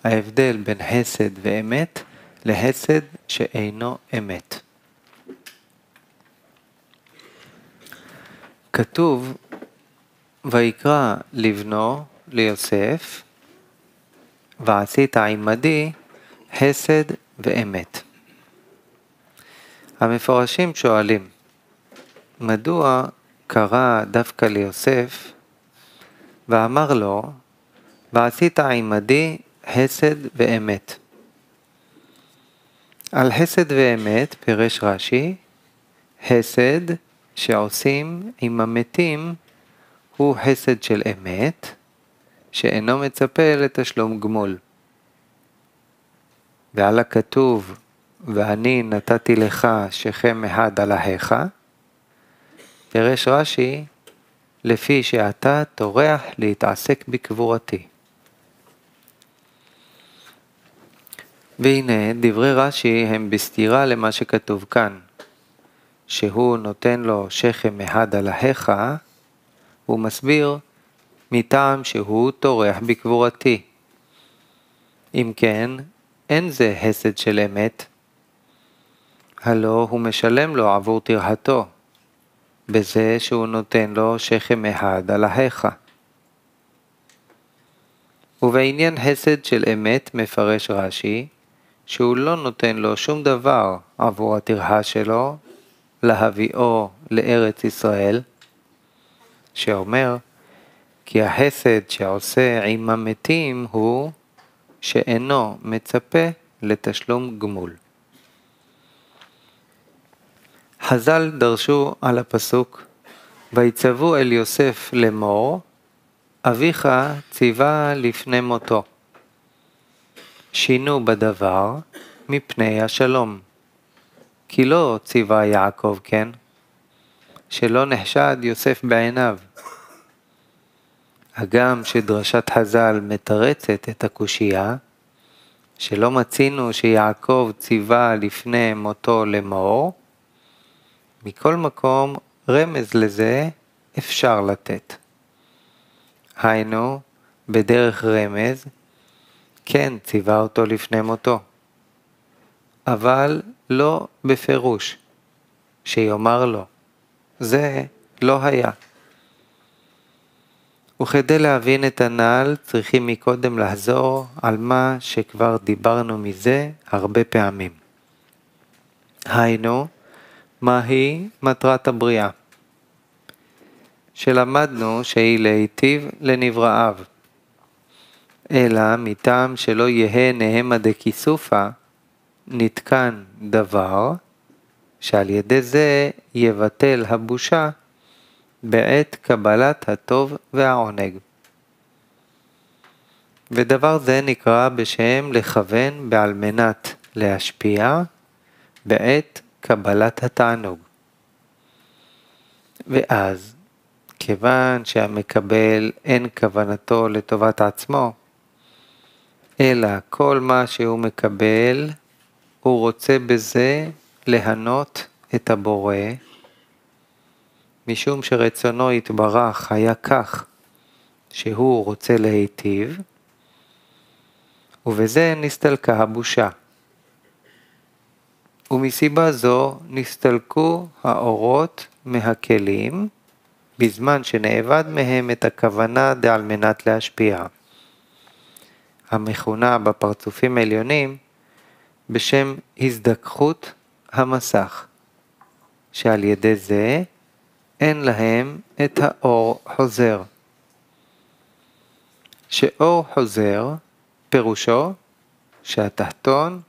ההבדל בין חסד ואמת לחסד שאינו אמת. כתוב, ויקרא לבנו ליוסף, ועשית עמדי חסד ואמת. המפרשים שואלים, מדוע קרא דווקא ליוסף ואמר לו, ועשית עמדי חסד ואמת? על חסד ואמת פירש רש"י, חסד שעושים עם המתים הוא חסד של אמת, שאינו מצפה לתשלום גמול. ועל הכתוב, ואני נתתי לך שכם אחד על אחיך, פירש רש"י, לפי שאתה טורח להתעסק בקבורתי. והנה דברי רש"י הם בסתירה למה שכתוב כאן, שהוא נותן לו שכם אחד על אחיך, הוא מסביר מטעם שהוא טורח בקבורתי. אם כן, אין זה חסד של אמת, הלא הוא משלם לו עבור טרחתו, בזה שהוא נותן לו שכם אחד על אחיך. ובעניין חסד של אמת מפרש רש"י, שהוא לא נותן לו שום דבר עבור הטרחה שלו, להביאו לארץ ישראל, שאומר, כי החסד שעושה עם המתים הוא שאינו מצפה לתשלום גמול. חז"ל דרשו על הפסוק, ויצוו אל יוסף לאמור, אביך ציווה לפני מותו. שינו בדבר מפני השלום. כי לא ציווה יעקב כן, שלא נחשד יוסף בעיניו. הגם שדרשת חז"ל מתרצת את הקושייה, שלא מצינו שיעקב ציווה לפני מותו לאמור, מכל מקום רמז לזה אפשר לתת. היינו, בדרך רמז, כן ציווה אותו לפני מותו, אבל לא בפירוש, שיאמר לו, זה לא היה. וכדי להבין את הנ"ל צריכים מקודם לחזור על מה שכבר דיברנו מזה הרבה פעמים. היינו, מהי מטרת הבריאה? שלמדנו שהיא להיטיב לנבראיו, אלא מטעם שלא יהא נהמה דכיסופא, נתקן דבר, שעל ידי זה יבטל הבושה בעת קבלת הטוב והעונג. ודבר זה נקרא בשם לכוון בעל מנת להשפיע בעת קבלת התענוג. ואז, כיוון שהמקבל אין כוונתו לטובת עצמו, אלא כל מה שהוא מקבל, הוא רוצה בזה להנות את הבורא, משום שרצונו יתברך היה כך, שהוא רוצה להיטיב, ובזה נסתלקה הבושה. ומסיבה זו נסתלקו האורות מהכלים, בזמן שנאבד מהם את הכוונה על מנת להשפיע. המכונה בפרצופים עליונים בשם הזדככות המסך, שעל ידי זה אין להם את האור חוזר. שאור חוזר פירושו שהתחתון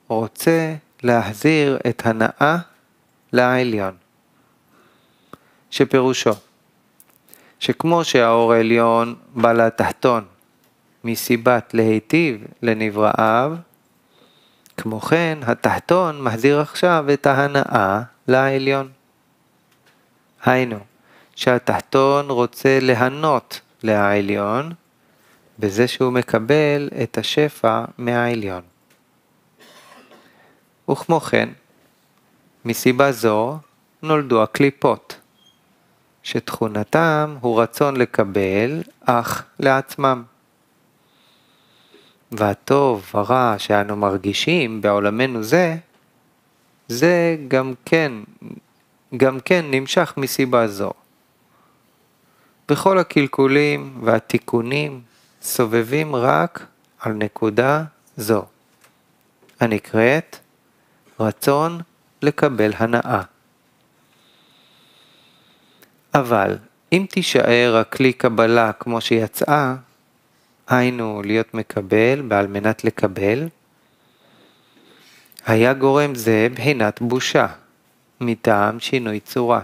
רוצה להחזיר את הנאה לעליון. שפירושו שכמו שהאור העליון בא לתחתון מסיבת להיטיב לנבראיו, כמו כן התחתון מחזיר עכשיו את ההנאה לעליון. היינו, שהתחתון רוצה להנות לעליון, בזה שהוא מקבל את השפע מהעליון. וכמו כן, מסיבה זו נולדו הקליפות, שתכונתם הוא רצון לקבל אך לעצמם. והטוב הרע שאנו מרגישים בעולמנו זה גם כן נמשך מסיבה זו. וכל הקלקולים והתיקונים סובבים רק על נקודה זו, הנקראת רצון לקבל הנאה. אבל אם תישאר הכלי קבלה כמו שיצאה, היינו להיות מקבל בעל מנת לקבל, היה גורם זה בחינת בושה, מטעם שינוי צורה.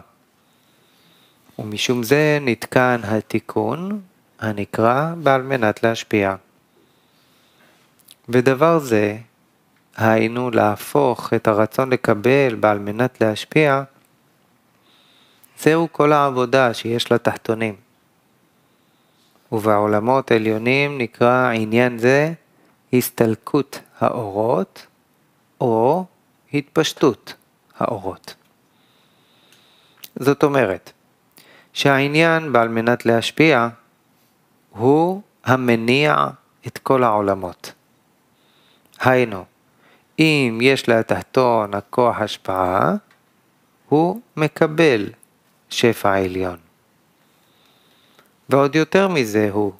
ומשום זה נתקן התיקון הנקרא בעל מנת להשפיע. ודבר זה, היינו להפוך את הרצון לקבל בעל מנת להשפיע, זהו כל העבודה שיש לתחתונים. ובעולמות עליונים נקרא עניין זה הסתלקות האורות או התפשטות האורות. זאת אומרת, שהעניין בעל מנת להשפיע הוא המניע את כל העולמות. היינו, אם יש לתחתון הכוח השפעה, הוא מקבל שפע עליון. ועוד יותר מזה הוא,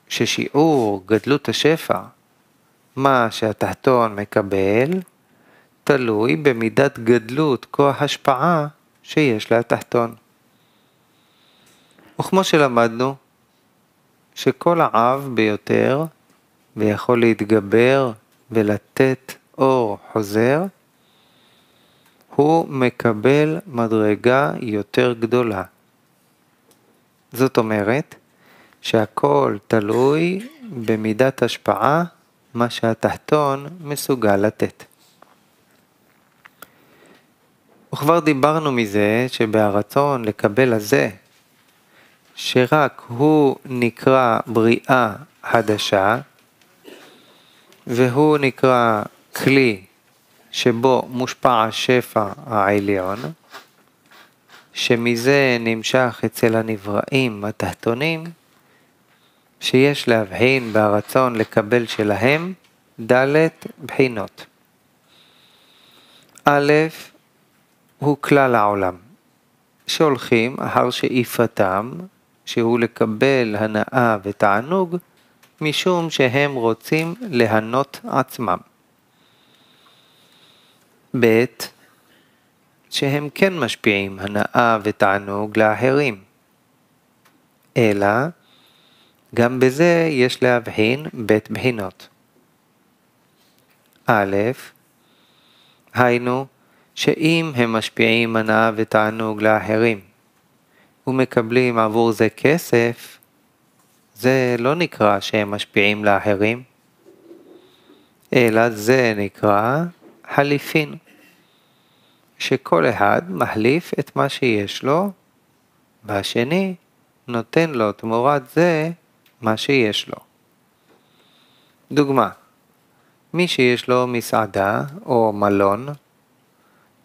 ששיעור גדלות השפע, מה שהתחתון מקבל, תלוי במידת גדלות כוח השפעה שיש לתחתון. וכמו שלמדנו, שכל העב ביותר ויכול להתגבר ולתת אור חוזר, הוא מקבל מדרגה יותר גדולה. זאת אומרת שהכל תלוי במידת השפעה מה שהתחתון מסוגל לתת. וכבר דיברנו מזה שבהרצון לקבל הזה, שרק הוא נקרא בריאה חדשה, והוא נקרא כלי שבו מושפע השפע העליון, שמזה נמשך אצל הנבראים התחתונים, שיש להבחין ברצון לקבל שלהם ד' בחינות. א' הוא כלל העולם, שהולכים אחר שאיפתם, שהוא לקבל הנאה ותענוג, משום שהם רוצים להנות עצמם. ב' שהם כן משפיעים הנאה ותענוג לאחרים. אלא, גם בזה יש להבחין ב' בחינות. א', היינו, שאם הם משפיעים הנאה ותענוג לאחרים, ומקבלים עבור זה כסף, זה לא נקרא שהם משפיעים לאחרים, אלא זה נקרא חליפין. שכל אחד מחליף את מה שיש לו, והשני נותן לו תמורת זה מה שיש לו. דוגמה, מי שיש לו מסעדה או מלון,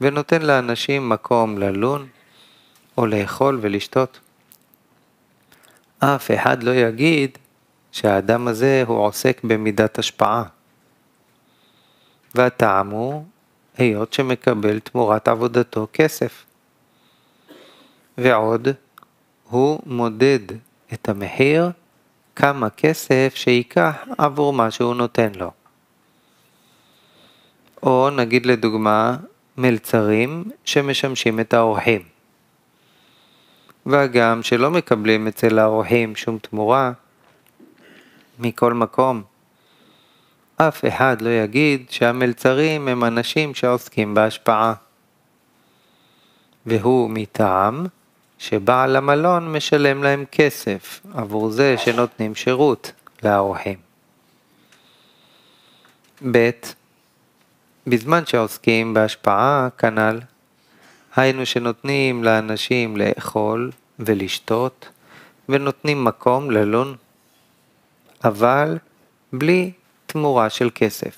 ונותן לאנשים מקום ללון, או לאכול ולשתות. אף אחד לא יגיד שהאדם הזה הוא עוסק במידת השפעה. והטעם הוא, היות שמקבל תמורת עבודתו כסף. ועוד, הוא מודד את המחיר כמה כסף שיקח עבור מה שהוא נותן לו. או נגיד לדוגמה, מלצרים שמשמשים את האורחים. וגם שלא מקבלים אצל האורחים שום תמורה, מכל מקום. אף אחד לא יגיד שהמלצרים הם אנשים שעוסקים בהשפעה. והוא מטעם שבעל המלון משלם להם כסף עבור זה שנותנים שירות לאורחים. ב' בזמן שעוסקים בהשפעה כנ"ל, היינו שנותנים לאנשים לאכול ולשתות ונותנים מקום ללון, אבל בלי תמורה של כסף.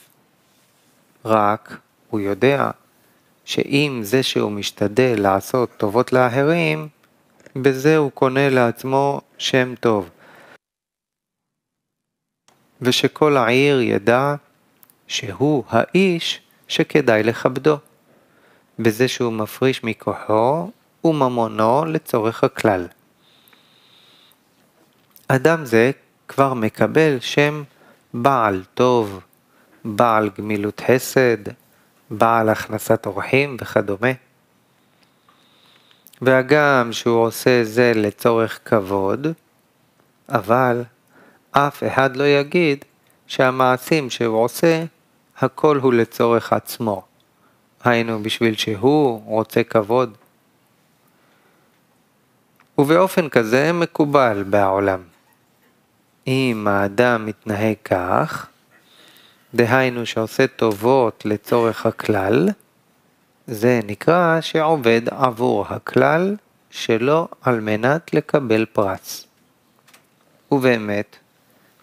רק הוא יודע שאם זה שהוא משתדל לעשות טובות לאחרים, בזה הוא קונה לעצמו שם טוב. ושכל העיר ידע שהוא האיש שכדאי לכבדו, בזה שהוא מפריש מכוחו וממונו לצורך הכלל. אדם זה כבר מקבל שם בעל טוב, בעל גמילות חסד, בעל הכנסת אורחים וכדומה. והגם שהוא עושה זה לצורך כבוד, אבל אף אחד לא יגיד שהמעשים שהוא עושה, הכל הוא לצורך עצמו. היינו בשביל שהוא רוצה כבוד. ובאופן כזה מקובל בעולם. אם האדם מתנהג כך, דהיינו שעושה טובות לצורך הכלל, זה נקרא שעובד עבור הכלל שלו על מנת לקבל פרס. ובאמת,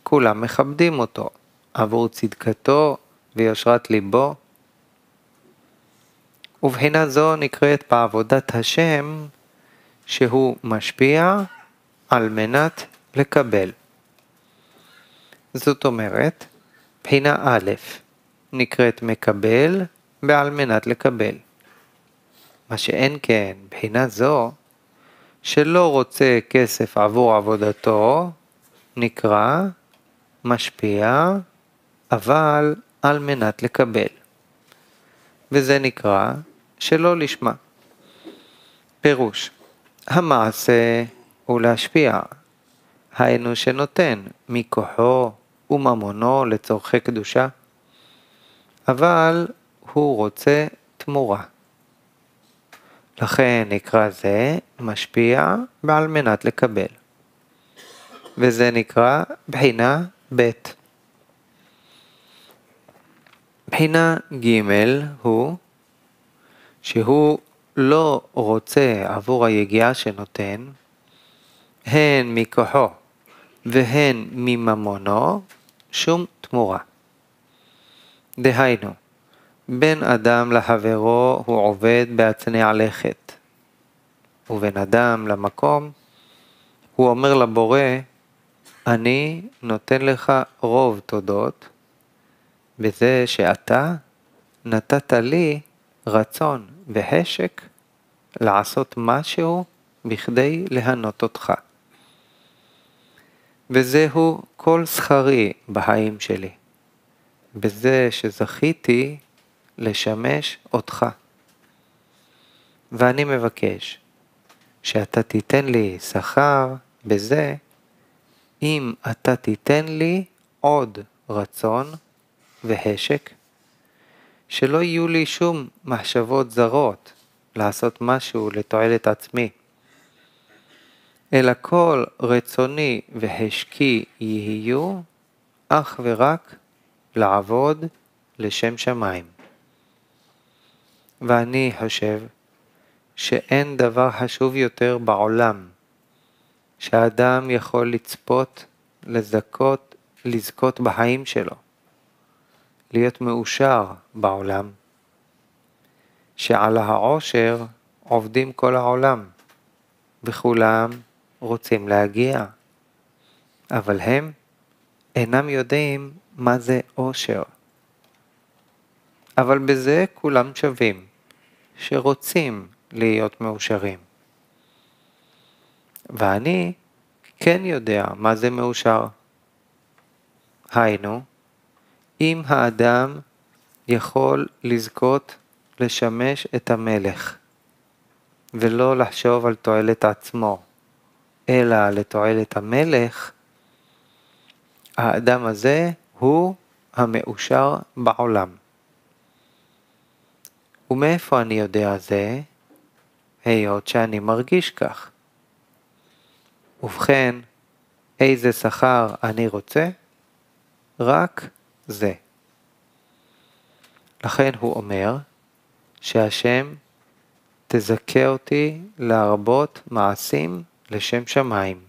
כולם מכבדים אותו עבור צדקתו ויושרת ליבו. ובחינה זו נקראת בעבודת השם שהוא משפיע על מנת לקבל. זאת אומרת, בחינה א' נקראת מקבל ועל מנת לקבל. מה שאין כן, בחינה זו שלא רוצה כסף עבור עבודתו, נקרא משפיע אבל על מנת לקבל. וזה נקרא שלא לשמה. פירוש, המעשה הוא להשפיע, היינו שנותן מכוחו וממונו לצורכי קדושה, אבל הוא רוצה תמורה. לכן נקרא זה משפיע ועל מנת לקבל. וזה נקרא בחינה ב'. בחינה ג' הוא שהוא לא רוצה עבור היגיעה שנותן, הן מכוחו והן מממונו, שום תמורה. דהיינו, בין אדם לחברו הוא עובד בהצנע לכת, ובין אדם למקום הוא אומר לבורא, אני נותן לך רוב תודות, בזה שאתה נתת לי רצון והשק לעשות משהו בכדי להנות אותך. וזהו כל שכרי בחיים שלי, בזה שזכיתי לשמש אותך. ואני מבקש שאתה תיתן לי שכר בזה, אם אתה תיתן לי עוד רצון והשק, שלא יהיו לי שום מחשבות זרות לעשות משהו לתועלת עצמי, אלא כל רצוני והשקי יהיו אך ורק לעבוד לשם שמיים. ואני חושב שאין דבר חשוב יותר בעולם שהאדם יכול לצפות, לזכות בחיים שלו, להיות מאושר בעולם, שעל העושר עובדים כל העולם, וכולם רוצים להגיע, אבל הם אינם יודעים מה זה עושר. אבל בזה כולם שווים, שרוצים להיות מאושרים. ואני כן יודע מה זה מאושר. היינו, אם האדם יכול לזכות לשמש את המלך, ולא לחשוב על תועלת עצמו, אלא לתועלת המלך, האדם הזה הוא המאושר בעולם. ומאיפה אני יודע זה? היות שאני מרגיש כך. ובכן, איזה שכר אני רוצה? רק זה. לכן הוא אומר שהשם תזכה אותי להרבות מעשים לשם שמיים.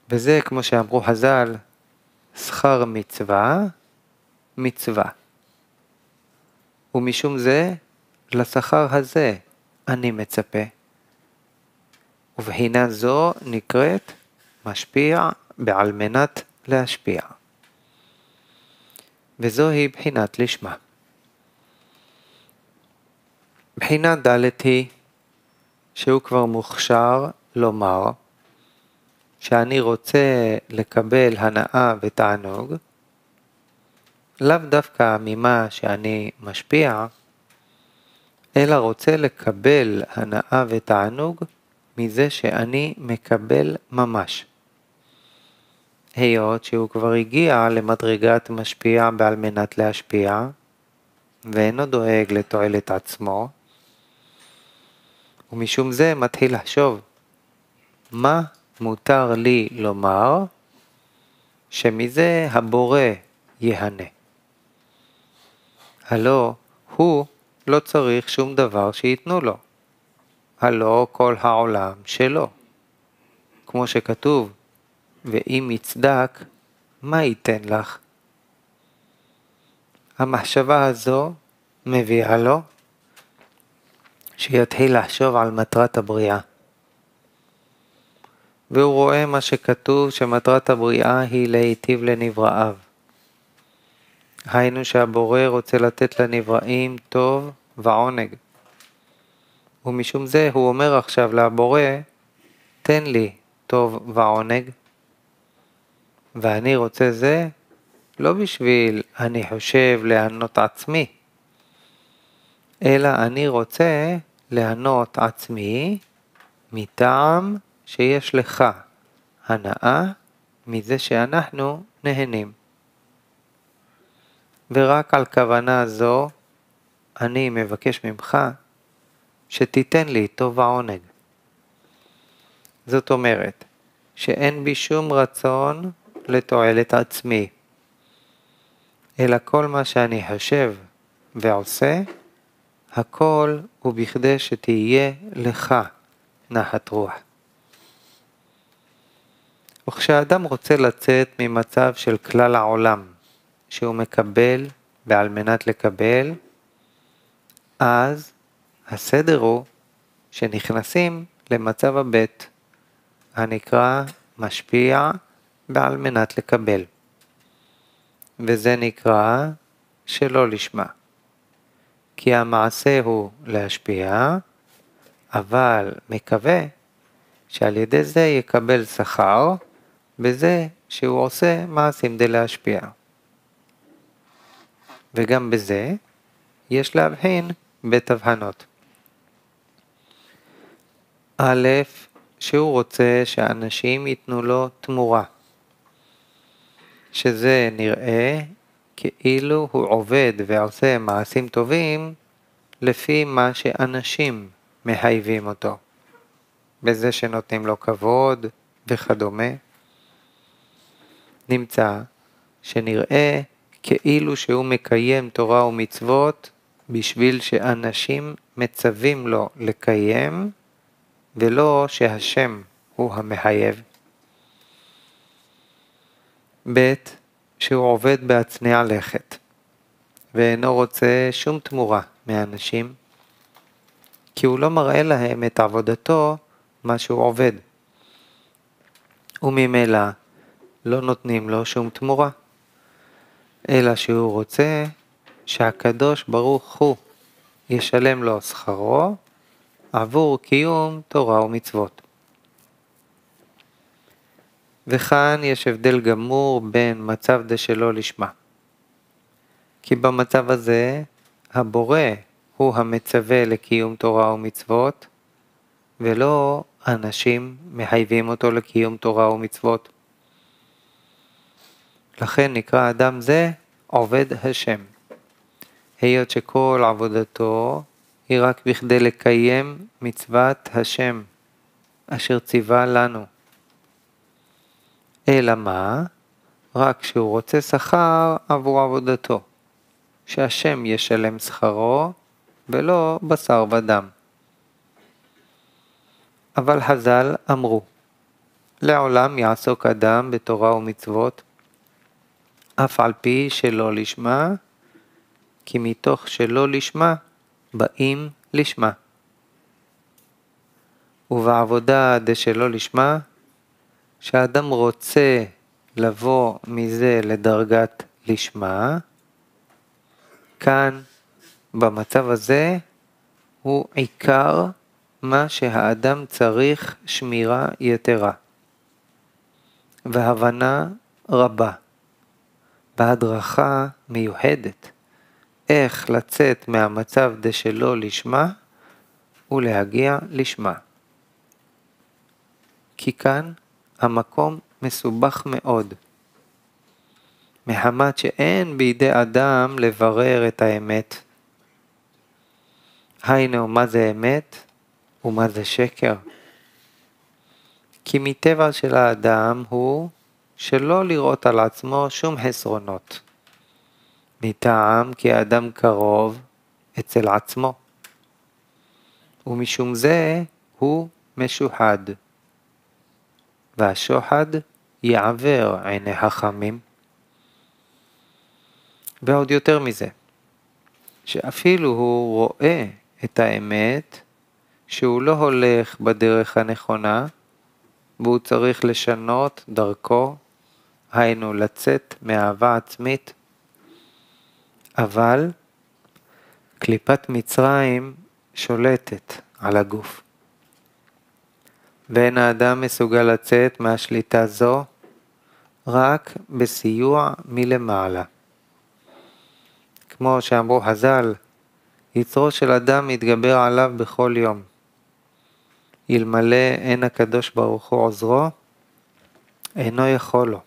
וזה כמו שאמרו חז"ל, שכר מצווה, מצווה. ומשום זה, לשכר הזה אני מצפה. ובחינה זו נקראת משפיע בעל מנת להשפיע. וזוהי בחינת לשמה. בחינה ד' היא שהוא כבר מוכשר לומר שאני רוצה לקבל הנאה ותענוג, לאו דווקא ממה שאני משפיע, אלא רוצה לקבל הנאה ותענוג מזה שאני מקבל ממש. היות שהוא כבר הגיע למדרגת משפיע בעל מנת להשפיע, ואינו דואג לתועלת עצמו, ומשום זה מתחיל לחשוב, מה מותר לי לומר שמזה הבורא יהנה? הלא הוא לא צריך שום דבר שיתנו לו. הלא כל העולם שלו. כמו שכתוב, ואם יצדק, מה ייתן לך? המחשבה הזו מביאה לו שיתחיל לחשוב על מטרת הבריאה. והוא רואה מה שכתוב שמטרת הבריאה היא להיטיב לנבראיו. היינו שהבורא רוצה לתת לנבראים טוב ועונג. ומשום זה הוא אומר עכשיו לבורא, תן לי טוב ועונג. ואני רוצה זה לא בשביל אני חושב להנות עצמי, אלא אני רוצה להנות עצמי מטעם שיש לך הנאה מזה שאנחנו נהנים. ורק על כוונה זו אני מבקש ממך שתיתן לי טוב ועונג. זאת אומרת שאין בי שום רצון לתועלת עצמי, אלא כל מה שאני חושב ועושה, הכל הוא בכדי שתהיה לך נחת רוח. וכשאדם רוצה לצאת ממצב של כלל העולם, שהוא מקבל ועל מנת לקבל, אז הסדר הוא שנכנסים למצב הבית, הנקרא משפיע ועל מנת לקבל. וזה נקרא שלא לשמה. כי המעשה הוא להשפיע, אבל מקווה שעל ידי זה יקבל שכר, בזה שהוא עושה מעשים די להשפיע. וגם בזה יש להבחין בתבחנות. א', שהוא רוצה שאנשים ייתנו לו תמורה, שזה נראה כאילו הוא עובד ועושה מעשים טובים לפי מה שאנשים מחייבים אותו, בזה שנותנים לו כבוד וכדומה. נמצא שנראה כאילו שהוא מקיים תורה ומצוות בשביל שאנשים מצווים לו לקיים, ולא שהשם הוא המחייב. ב', שהוא עובד בהצניע לכת, ואינו רוצה שום תמורה מאנשים, כי הוא לא מראה להם את עבודתו מה שהוא עובד. וממילא לא נותנים לו שום תמורה, אלא שהוא רוצה שהקדוש ברוך הוא ישלם לו שכרו עבור קיום תורה ומצוות. וכאן יש הבדל גמור בין מצב דשלא לשמה. כי במצב הזה הבורא הוא המצווה לקיום תורה ומצוות, ולא אנשים מחייבים אותו לקיום תורה ומצוות. לכן נקרא אדם זה עובד השם. היות שכל עבודתו היא רק בכדי לקיים מצוות השם, אשר ציווה לנו. אלא מה? רק שהוא רוצה שכר עבור עבודתו, שהשם ישלם שכרו ולא בשר ודם. אבל חז"ל אמרו, לעולם יעסוק אדם בתורה ומצוות, אף על פי שלא לשמה, כי מתוך שלא לשמה באים לשמה. ובעבודה דשלא לשמה, שהאדם רוצה לבוא מזה לדרגת לשמה, כאן במצב הזה הוא עיקר מה שהאדם צריך שמירה יתרה והבנה רבה בהדרכה מיוחדת איך לצאת מהמצב דשלא לשמה ולהגיע לשמה. כי כאן המקום מסובך מאוד, מחמת שאין בידי אדם לברר את האמת. היינו, מה זה אמת ומה זה שקר? כי מטבע של האדם הוא שלא לראות על עצמו שום חסרונות, מטעם כי האדם קרוב אצל עצמו, ומשום זה הוא משוחד, והשוחד יעבר עיני חכמים. ועוד יותר מזה, שאפילו הוא רואה את האמת שהוא לא הולך בדרך הנכונה, והוא צריך לשנות דרכו, היינו לצאת מאהבה עצמית. אבל קליפת מצרים שולטת על הגוף. ואין האדם מסוגל לצאת מהשליטה זו רק בסיוע מלמעלה. כמו שאמרו חז"ל, יצרו של אדם מתגבר עליו בכל יום. אלמלא אין הקדוש ברוך הוא עוזרו, אינו יכול לו.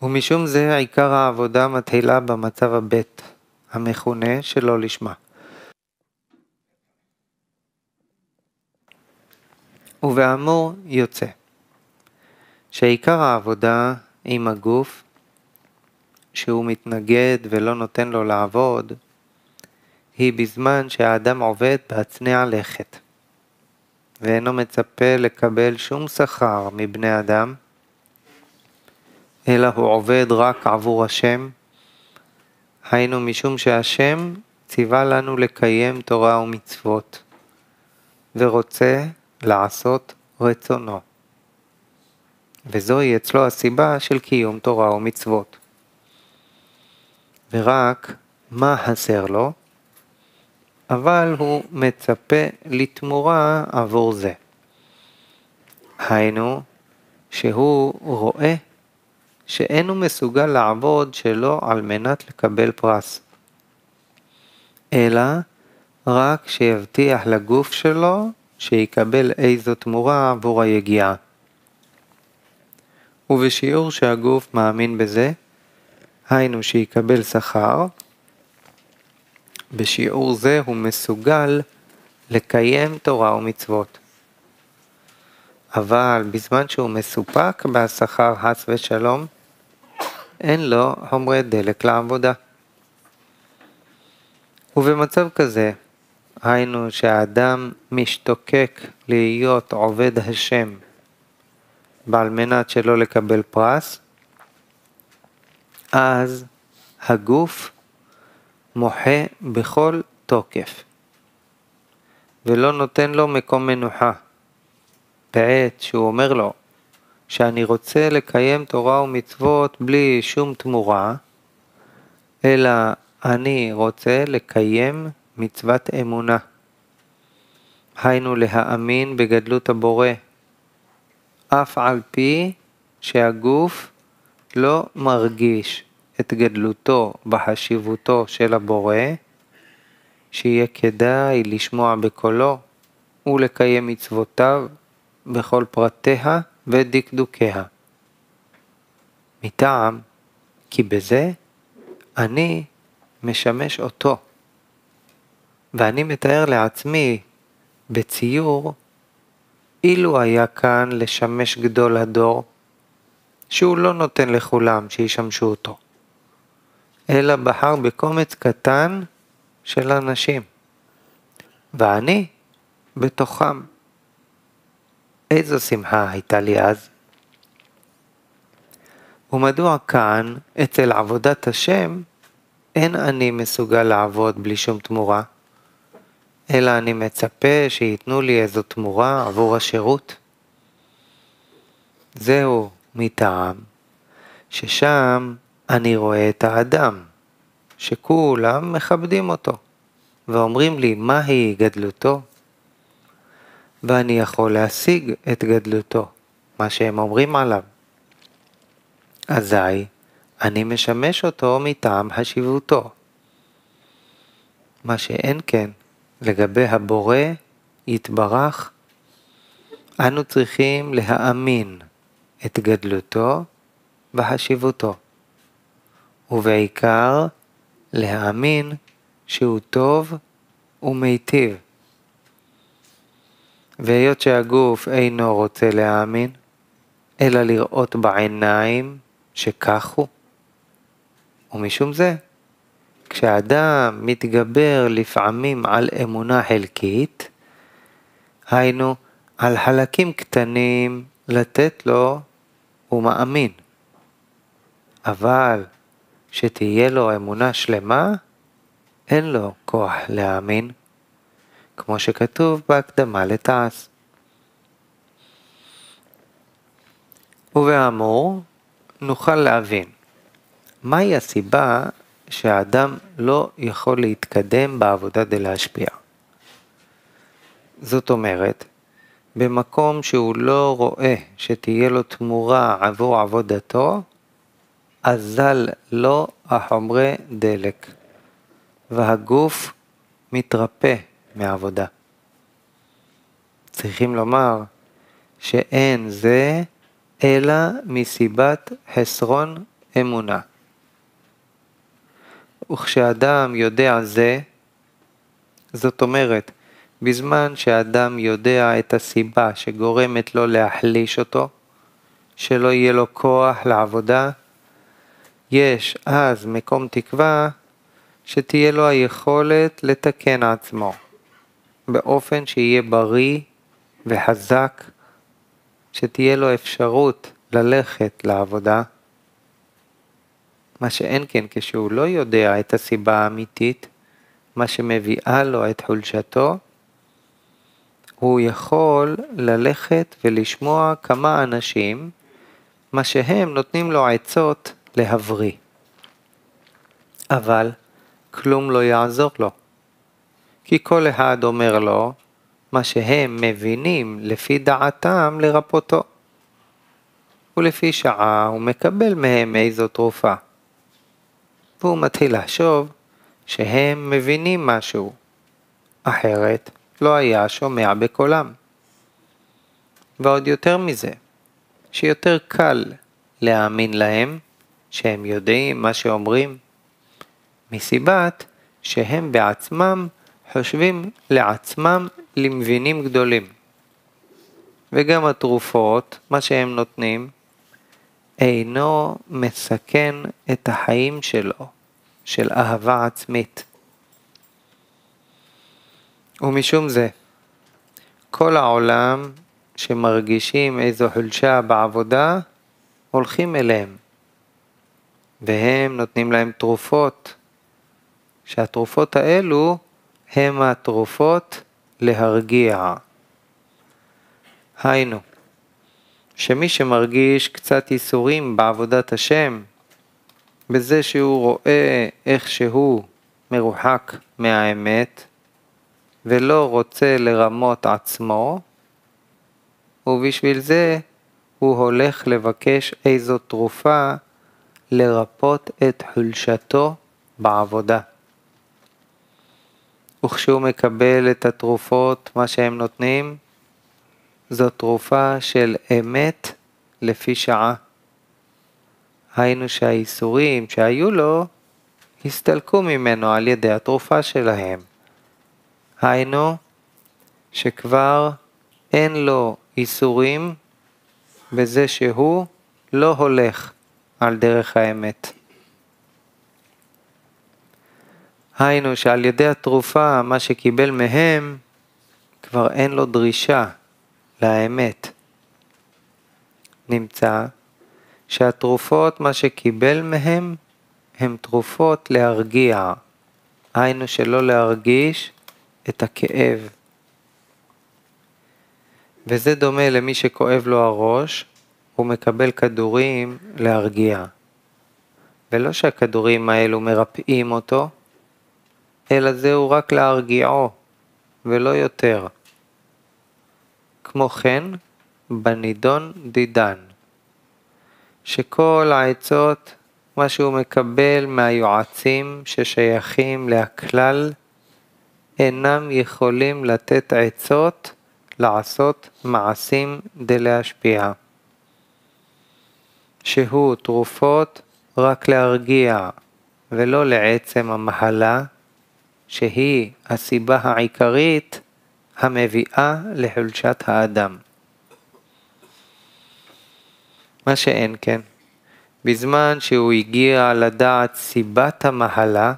ומשום זה עיקר העבודה מתחילה במצב הבית, המכונה שלא לשמה. ובאמור יוצא, שעיקר העבודה עם הגוף, שהוא מתנגד ולא נותן לו לעבוד, היא בזמן שהאדם עובד בהצנע לכת, ואינו מצפה לקבל שום שכר מבני אדם, אלא הוא עובד רק עבור השם, היינו משום שהשם ציווה לנו לקיים תורה ומצוות, ורוצה לעשות רצונו. וזוהי אצלו הסיבה של קיום תורה ומצוות. ורק מה חסר לו? אבל הוא מצפה לתמורה עבור זה. היינו שהוא רואה שאינו מסוגל לעבוד שלא על מנת לקבל פרס, אלא רק שיבטיח לגוף שלו שיקבל איזו תמורה עבור היגיעה. ובשיעור שהגוף מאמין בזה, היינו שיקבל שכר, בשיעור זה הוא מסוגל לקיים תורה ומצוות. אבל בזמן שהוא מסופק בהשכר חס ושלום, אין לו חומרי דלק לעבודה. ובמצב כזה, היינו שהאדם משתוקק להיות עובד השם, ועל מנת שלא לקבל פרס, אז הגוף מוחה בכל תוקף, ולא נותן לו מקום מנוחה. בעת שהוא אומר לו, שאני רוצה לקיים תורה ומצוות בלי שום תמורה, אלא אני רוצה לקיים מצוות אמונה. היינו להאמין בגדלות הבורא, אף על פי שהגוף לא מרגיש את גדלותו בחשיבותו של הבורא, שיהיה כדאי לשמוע בקולו ולקיים מצוותיו בכל פרטיה ודקדוקיה. מטעם כי בזה אני משמש אותו, ואני מתאר לעצמי בציור אילו היה כאן לשמש גדול הדור, שהוא לא נותן לכולם שישמשו אותו, אלא בחר בקומץ קטן של אנשים, ואני בתוכם. איזו שמחה הייתה לי אז. ומדוע כאן אצל עבודת השם אין אני מסוגל לעבוד בלי שום תמורה, אלא אני מצפה שיתנו לי איזו תמורה עבור השירות? זהו מטעם ששם אני רואה את האדם, שכולם מכבדים אותו, ואומרים לי מהי גדלותו, ואני יכול להשיג את גדלותו, מה שהם אומרים עליו. אזי אני משמש אותו מטעם חשיבותו. מה שאין כן לגבי הבורא יתברך, אנו צריכים להאמין את גדלותו וחשיבותו, ובעיקר להאמין שהוא טוב ומיטיב. והיות שהגוף אינו רוצה להאמין, אלא לראות בעיניים שכך הוא. ומשום זה, כשאדם מתגבר לפעמים על אמונה חלקית, היינו על חלקים קטנים לתת לו, הוא מאמין. אבל שתהיה לו אמונה שלמה, אין לו כוח להאמין, כמו שכתוב בהקדמה לתעש. ובאמור נוכל להבין מהי הסיבה שהאדם לא יכול להתקדם בעבודה דלהשפיע. זאת אומרת, במקום שהוא לא רואה שתהיה לו תמורה עבור עבודתו, אזל לו החומרי דלק, והגוף מתרפא מעבודה. צריכים לומר שאין זה אלא מסיבת חסרון אמונה. וכשאדם יודע זה, זאת אומרת, בזמן שאדם יודע את הסיבה שגורמת לו להחליש אותו, שלא יהיה לו כוח לעבודה, יש אז מקום תקווה שתהיה לו היכולת לתקן עצמו, באופן שיהיה בריא וחזק, שתהיה לו אפשרות ללכת לעבודה, מה שאין כן כשהוא לא יודע את הסיבה האמיתית, מה שמביאה לו את חולשתו, הוא יכול ללכת ולשמוע כמה אנשים, מה שהם נותנים לו עצות להבריא. אבל כלום לא יעזור לו, כי כל אחד אומר לו מה שהם מבינים לפי דעתם לרפותו, ולפי שעה הוא מקבל מהם איזו תרופה, והוא מתחיל לחשוב שהם מבינים משהו, אחרת לא היה שומע בקולם. ועוד יותר מזה, שיותר קל להאמין להם שהם יודעים מה שאומרים, מסיבת שהם בעצמם חושבים לעצמם למבינים גדולים. וגם התרופות, מה שהם נותנים, אינו מסכן את החיים שלו, של אהבה עצמית. ומשום זה, כל העולם שמרגישים איזו חולשה בעבודה, הולכים אליהם. והם נותנים להם תרופות, שהתרופות האלו הם התרופות להרגיע. היינו, שמי שמרגיש קצת ייסורים בעבודת השם, בזה שהוא רואה איך שהוא מרוחק מהאמת, ולא רוצה לרמות עצמו, ובשביל זה הוא הולך לבקש איזו תרופה לרפות את חולשתו בעבודה. וכשהוא מקבל את התרופות, מה שהם נותנים, זו תרופה של אמת לפי שעה. היינו שהאיסורים שהיו לו, הסתלקו ממנו על ידי התרופה שלהם. היינו שכבר אין לו איסורים בזה שהוא לא הולך על דרך האמת. היינו שעל ידי התרופה, מה שקיבל מהם, כבר אין לו דרישה לאמת. נמצא שהתרופות, מה שקיבל מהם, הם תרופות להרגיע. היינו שלא להרגיש את הכאב. וזה דומה למי שכואב לו הראש, הוא מקבל כדורים להרגיע. ולא שהכדורים האלו מרפאים אותו, אלא זהו רק להרגיעו, ולא יותר. כמו כן, בנידון דידן, שכל העצות, מה שהוא מקבל מהיועצים ששייכים להכלל, אינם יכולים לתת עצות לעשות מעשים דלהשפיע. שהוא תרופות רק להרגיע, ולא לעצם המחלה, שהיא הסיבה העיקרית המביאה לחולשת האדם. מה שאין כן, בזמן שהוא הגיע לדעת סיבת המחלה,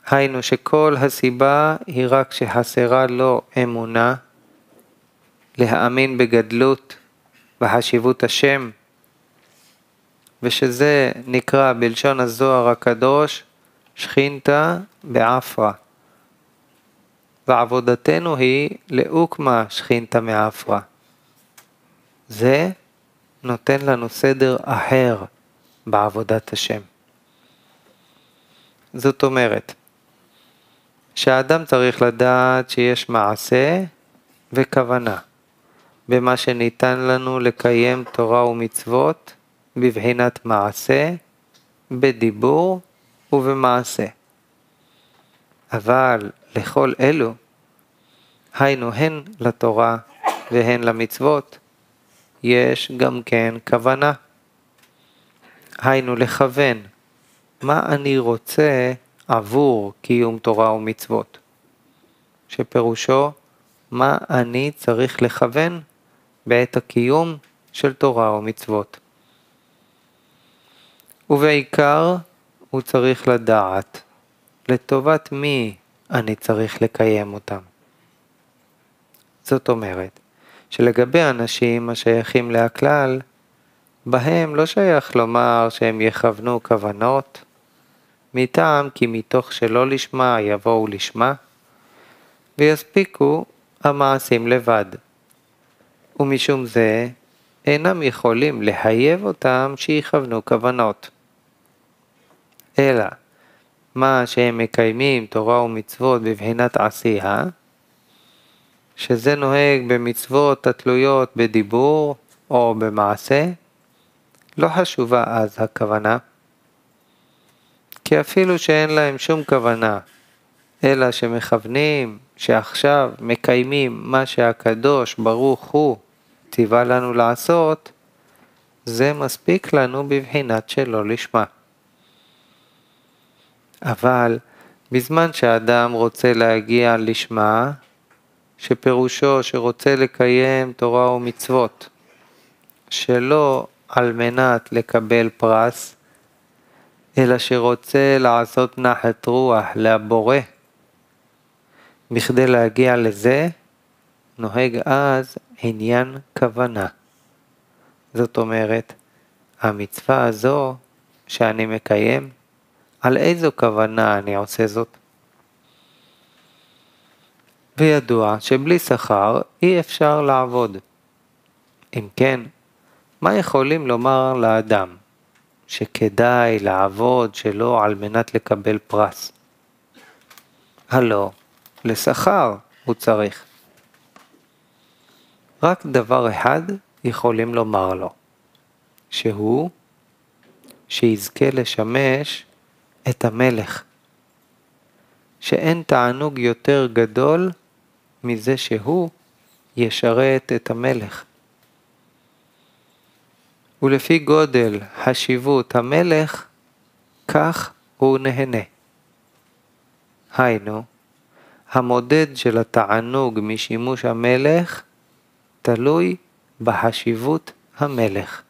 היינו שכל הסיבה היא רק שחסרה לו אמונה, להאמין בגדלות בחשיבות השם, ושזה נקרא בלשון הזוהר הקדוש שכינתה בעפרה. ועבודתנו היא לאוקמה שכינתה מעפרה. זה נותן לנו סדר אחר בעבודת השם. זאת אומרת, שהאדם צריך לדעת שיש מעשה וכוונה במה שניתן לנו לקיים תורה ומצוות בבחינת מעשה, בדיבור ובמעשה. אבל לכל אלו, היינו הן לתורה והן למצוות, יש גם כן כוונה. היינו לכוון מה אני רוצה עבור קיום תורה ומצוות, שפירושו מה אני צריך לכוון בעת הקיום של תורה ומצוות. ובעיקר הוא צריך לדעת לטובת מי אני צריך לקיים אותם. זאת אומרת, שלגבי אנשים השייכים להכלל, בהם לא שייך לומר שהם יכוונו כוונות, מטעם כי מתוך שלא לשמה יבואו לשמה, ויספיקו המעשים לבד. ומשום זה, אינם יכולים להייב אותם שיכוונו כוונות. אלא, מה שהם מקיימים תורה ומצוות בבחינת עשייה, שזה נוהג במצוות התלויות בדיבור או במעשה, לא חשובה אז הכוונה, כי אפילו שאין להם שום כוונה, אלא שמכוונים שעכשיו מקיימים מה שהקדוש ברוך הוא ציווה לנו לעשות, זה מספיק לנו בבחינת שלא לשמה. אבל בזמן שהאדם רוצה להגיע לשמה, שפירושו שרוצה לקיים תורה ומצוות, שלא על מנת לקבל פרס, אלא שרוצה לעשות נחת רוח לבורא, בכדי להגיע לזה, נוהג אז עניין כוונה. זאת אומרת, המצווה הזו שאני מקיים, על איזו כוונה אני עושה זאת? וידוע שבלי שכר אי אפשר לעבוד. אם כן, מה יכולים לומר לאדם שכדאי לעבוד שלא על מנת לקבל פרס? הלא, לשכר הוא צריך. רק דבר אחד יכולים לומר לו, שהוא שיזכה לשמש את המלך, שאין תענוג יותר גדול מזה שהוא ישרת את המלך. ולפי גודל חשיבות המלך, כך הוא נהנה. היינו, המודד של התענוג משימוש המלך, תלוי בחשיבות המלך,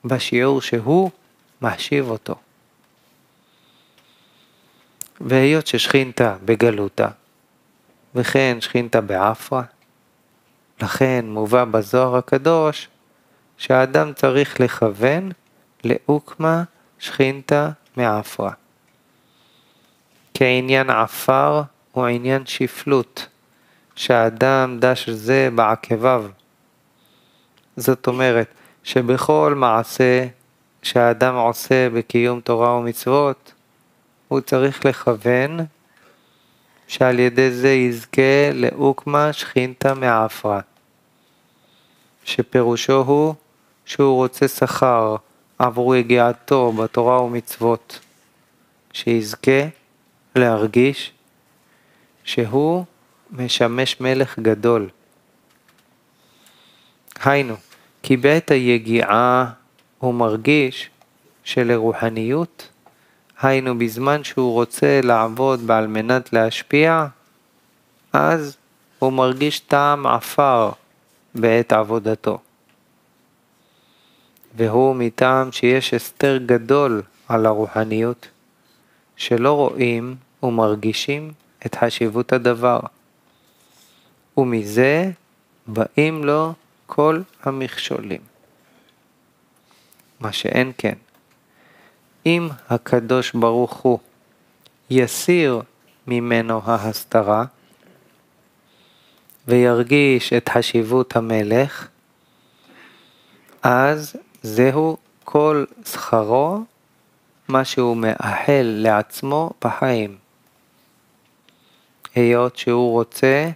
בשיעור שהוא מחשיב אותו. והיות ששכינתה בגלותה, וכן שכינתה בעפרה, לכן מובא בזוהר הקדוש, שהאדם צריך לכוון לאוקמה שכינתה מעפרה. כי העניין עפר הוא עניין שפלות, שהאדם דש זה בעקביו. זאת אומרת שבכל מעשה שהאדם עושה בקיום תורה ומצוות, הוא צריך לכוון שעל ידי זה יזכה לאוקמה שכינתה מעפרה. שפירושו הוא שהוא רוצה שכר עבור יגיעתו בתורה ומצוות, שיזכה להרגיש שהוא משמש מלך גדול. היינו, כי בעת היגיעה הוא מרגיש שלרוחניות, היינו בזמן שהוא רוצה לעבוד בעל מנת להשפיע, אז הוא מרגיש טעם עפר בעת עבודתו. והוא מטעם שיש הסתר גדול על הרוחניות, שלא רואים ומרגישים את חשיבות הדבר. ומזה באים לו כל המכשולים. מה שאין כן, אם הקדוש ברוך הוא יסיר ממנו ההסתרה, וירגיש את חשיבות המלך, אז זהו כל שכרו, מה שהוא מאחל לעצמו בחיים. היות שהוא רוצה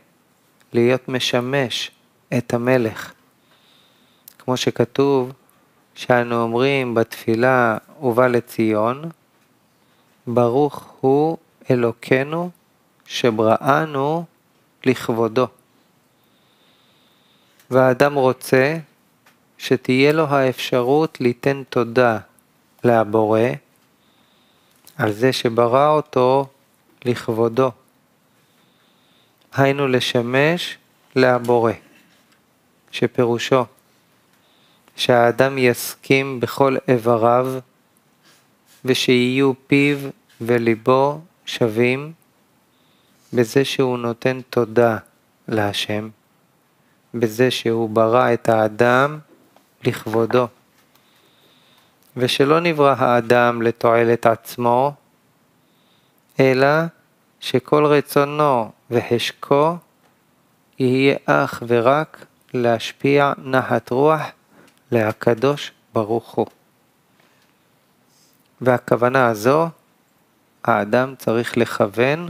להיות משמש את המלך. כמו שכתוב, שאנו אומרים בתפילה ובא לציון, ברוך הוא אלוקנו שבראנו לכבודו. והאדם רוצה שתהיה לו האפשרות ליתן תודה לבורא על זה שברא אותו לכבודו. היינו לשמש לבורא, שפירושו שהאדם יסכים בכל איבריו ושיהיו פיו וליבו שווים בזה שהוא נותן תודה להשם, בזה שהוא ברא את האדם לכבודו, ושלא נברא האדם לתועלת עצמו, אלא שכל רצונו והשקו יהיה אך ורק להשפיע נחת רוח להקדוש ברוך הוא. והכוונה הזו, האדם צריך לכוון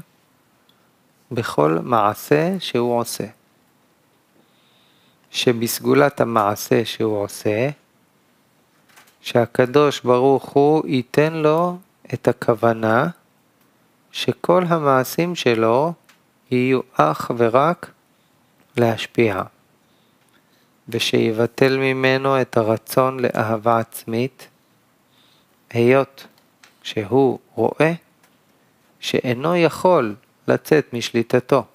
בכל מעשה שהוא עושה. שבסגולת המעשה שהוא עושה, שהקדוש ברוך הוא ייתן לו את הכוונה שכל המעשים שלו יהיו אך ורק להשפיע, ושיבטל ממנו את הרצון לאהבה עצמית, היות שהוא רואה שאינו יכול לצאת משליטתו,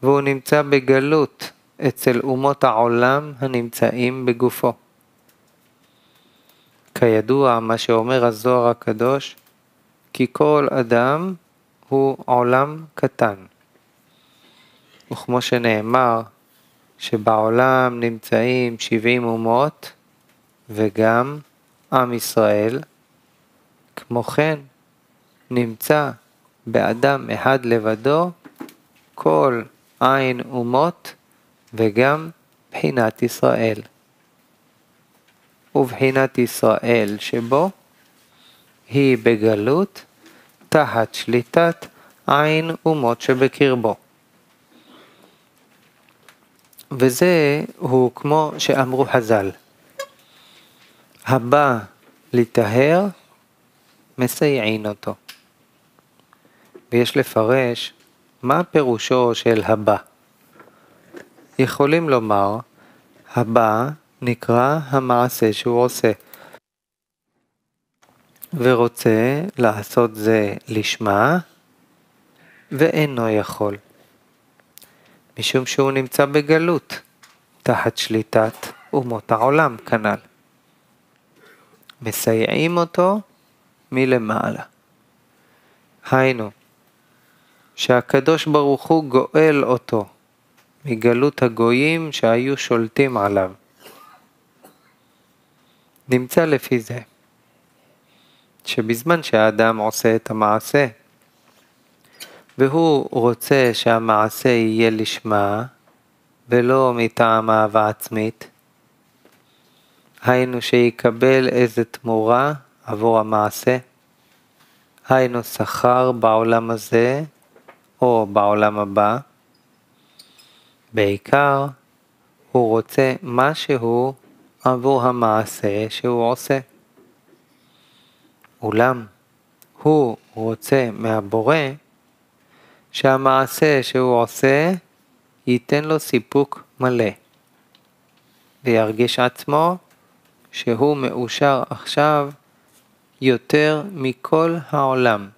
והוא נמצא בגלות אצל אומות העולם הנמצאים בגופו. כידוע מה שאומר הזוהר הקדוש, כי כל אדם הוא עולם קטן. וכמו שנאמר, שבעולם נמצאים 70 אומות, וגם עם ישראל, כמו כן נמצא באדם אחד לבדו, כל עין אומות, וגם בחינת ישראל. ובחינת ישראל שבו, היא בגלות, תחת שליטת עין אומות שבקרבו. וזה הוא כמו שאמרו חז"ל, הבא לטהר מסייעין אותו. ויש לפרש מה פירושו של הבא. יכולים לומר, הבא נקרא המעשה שהוא עושה, ורוצה לעשות זה לשמה, ואינו יכול. משום שהוא נמצא בגלות, תחת שליטת אומות העולם כנ"ל. מסייעים אותו מלמעלה. היינו, שהקדוש ברוך הוא גואל אותו מגלות הגויים שהיו שולטים עליו. נמצא לפי זה, שבזמן שהאדם עושה את המעשה, והוא רוצה שהמעשה יהיה לשמה, ולא מטעם אהבה עצמית, היינו שיקבל איזה תמורה עבור המעשה, היינו שכר בעולם הזה או בעולם הבא. בעיקר הוא רוצה משהו עבור המעשה שהוא עושה. אולם הוא רוצה מהבורא שהמעשה שהוא עושה ייתן לו סיפוק מלא, וירגיש עצמו שהוא מאושר עכשיו יותר מכל העולם,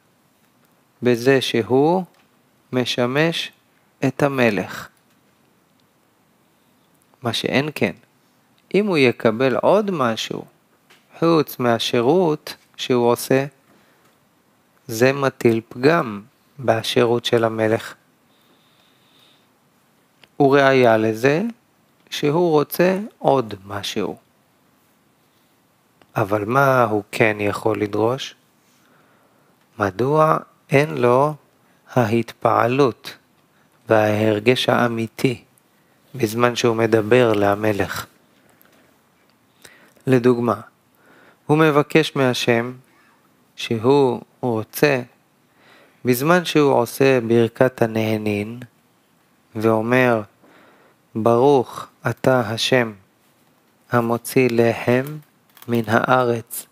בזה שהוא משמש את המלך. מה שאין כן, אם הוא יקבל עוד משהו חוץ מהשירות שהוא עושה, זה מטיל פגם בשירות של המלך. וראיה לזה שהוא רוצה עוד משהו. אבל מה הוא כן יכול לדרוש? מדוע אין לו ההתפעלות וההרגש האמיתי בזמן שהוא מדבר למלך? לדוגמה, הוא מבקש מהשם שהוא רוצה, בזמן שהוא עושה ברכת הנהנין ואומר ברוך אתה השם המוציא לחם מן הארץ,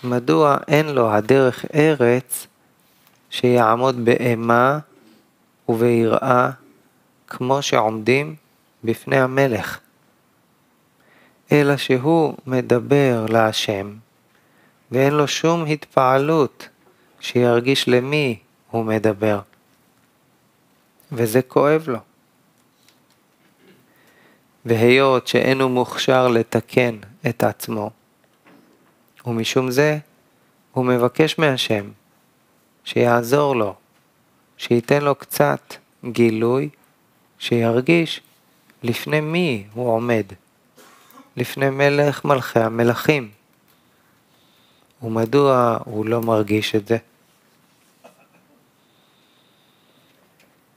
מדוע אין לו הדרך ארץ שיעמוד באימה וביראה כמו שעומדים בפני המלך? אלא שהוא מדבר להשם ואין לו שום התפעלות שירגיש למי הוא מדבר, וזה כואב לו. והיות שאינו מוכשר לתקן את עצמו, ומשום זה הוא מבקש מהשם שיעזור לו, שייתן לו קצת גילוי, שירגיש לפני מי הוא עומד, לפני מלך מלכי המלכים. ומדוע הוא לא מרגיש את זה?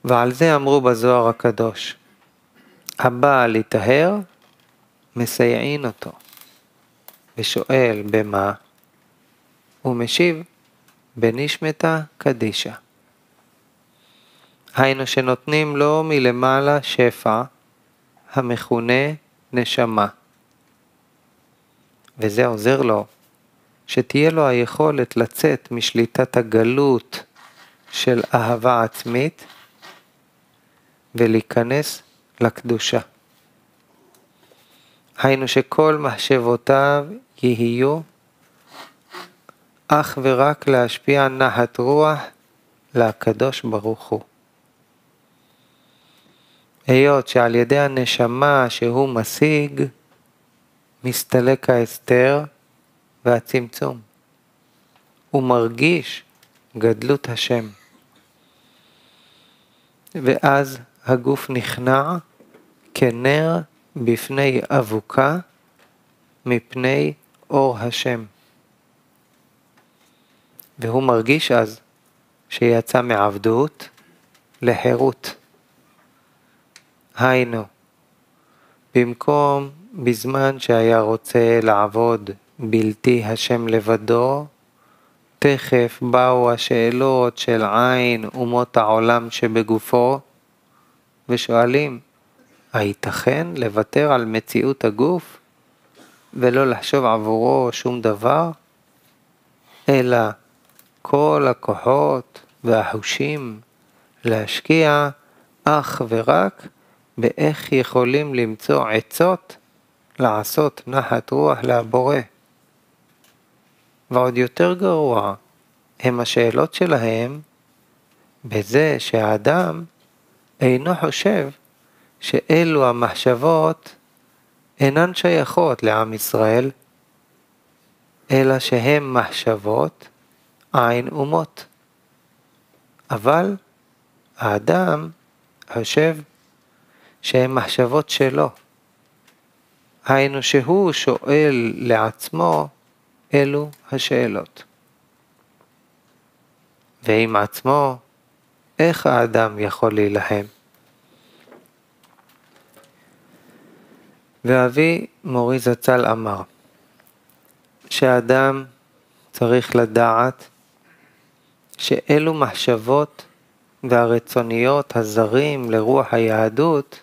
ועל זה אמרו בזוהר הקדוש, הבא להיטהר מסייעין אותו, ושואל במה? הוא משיב בנשמתה קדישה. היינו שנותנים לו מלמעלה שפע המכונה נשמה, וזה עוזר לו שתהיה לו היכולת לצאת משליטת הגלות של אהבה עצמית ולהיכנס לקדושה. היינו שכל מחשבותיו יהיו אך ורק להשפיע נחת רוח לקדוש ברוך הוא. היות שעל ידי הנשמה שהוא משיג מסתלק ההסתר והצמצום, הוא מרגיש גדלות השם, ואז הגוף נכנע כנר בפני אבוקה מפני אור השם, והוא מרגיש אז שיצא מעבדות לחירות. היינו, במקום בזמן שהיה רוצה לעבוד בלתי השם לבדו, תכף באו השאלות של עין אומות העולם שבגופו, ושואלים, הייתכן לוותר על מציאות הגוף ולא לחשוב עבורו שום דבר? אלא כל הכוחות והחושים להשקיע אך ורק באיך יכולים למצוא עצות לעשות נחת רוח לבורא. ועוד יותר גרוע הם השאלות שלהם בזה שהאדם אינו חושב שאלו המחשבות אינן שייכות לעם ישראל, אלא שהן מחשבות עין אומות. אבל האדם חושב שהן מחשבות שלו, היינו שהוא שואל לעצמו אלו השאלות. ועם עצמו, איך האדם יכול להילחם? ואבי מורי זצ"ל אמר, שהאדם צריך לדעת שאלו מחשבות והרצוניות הזרים לרוח היהדות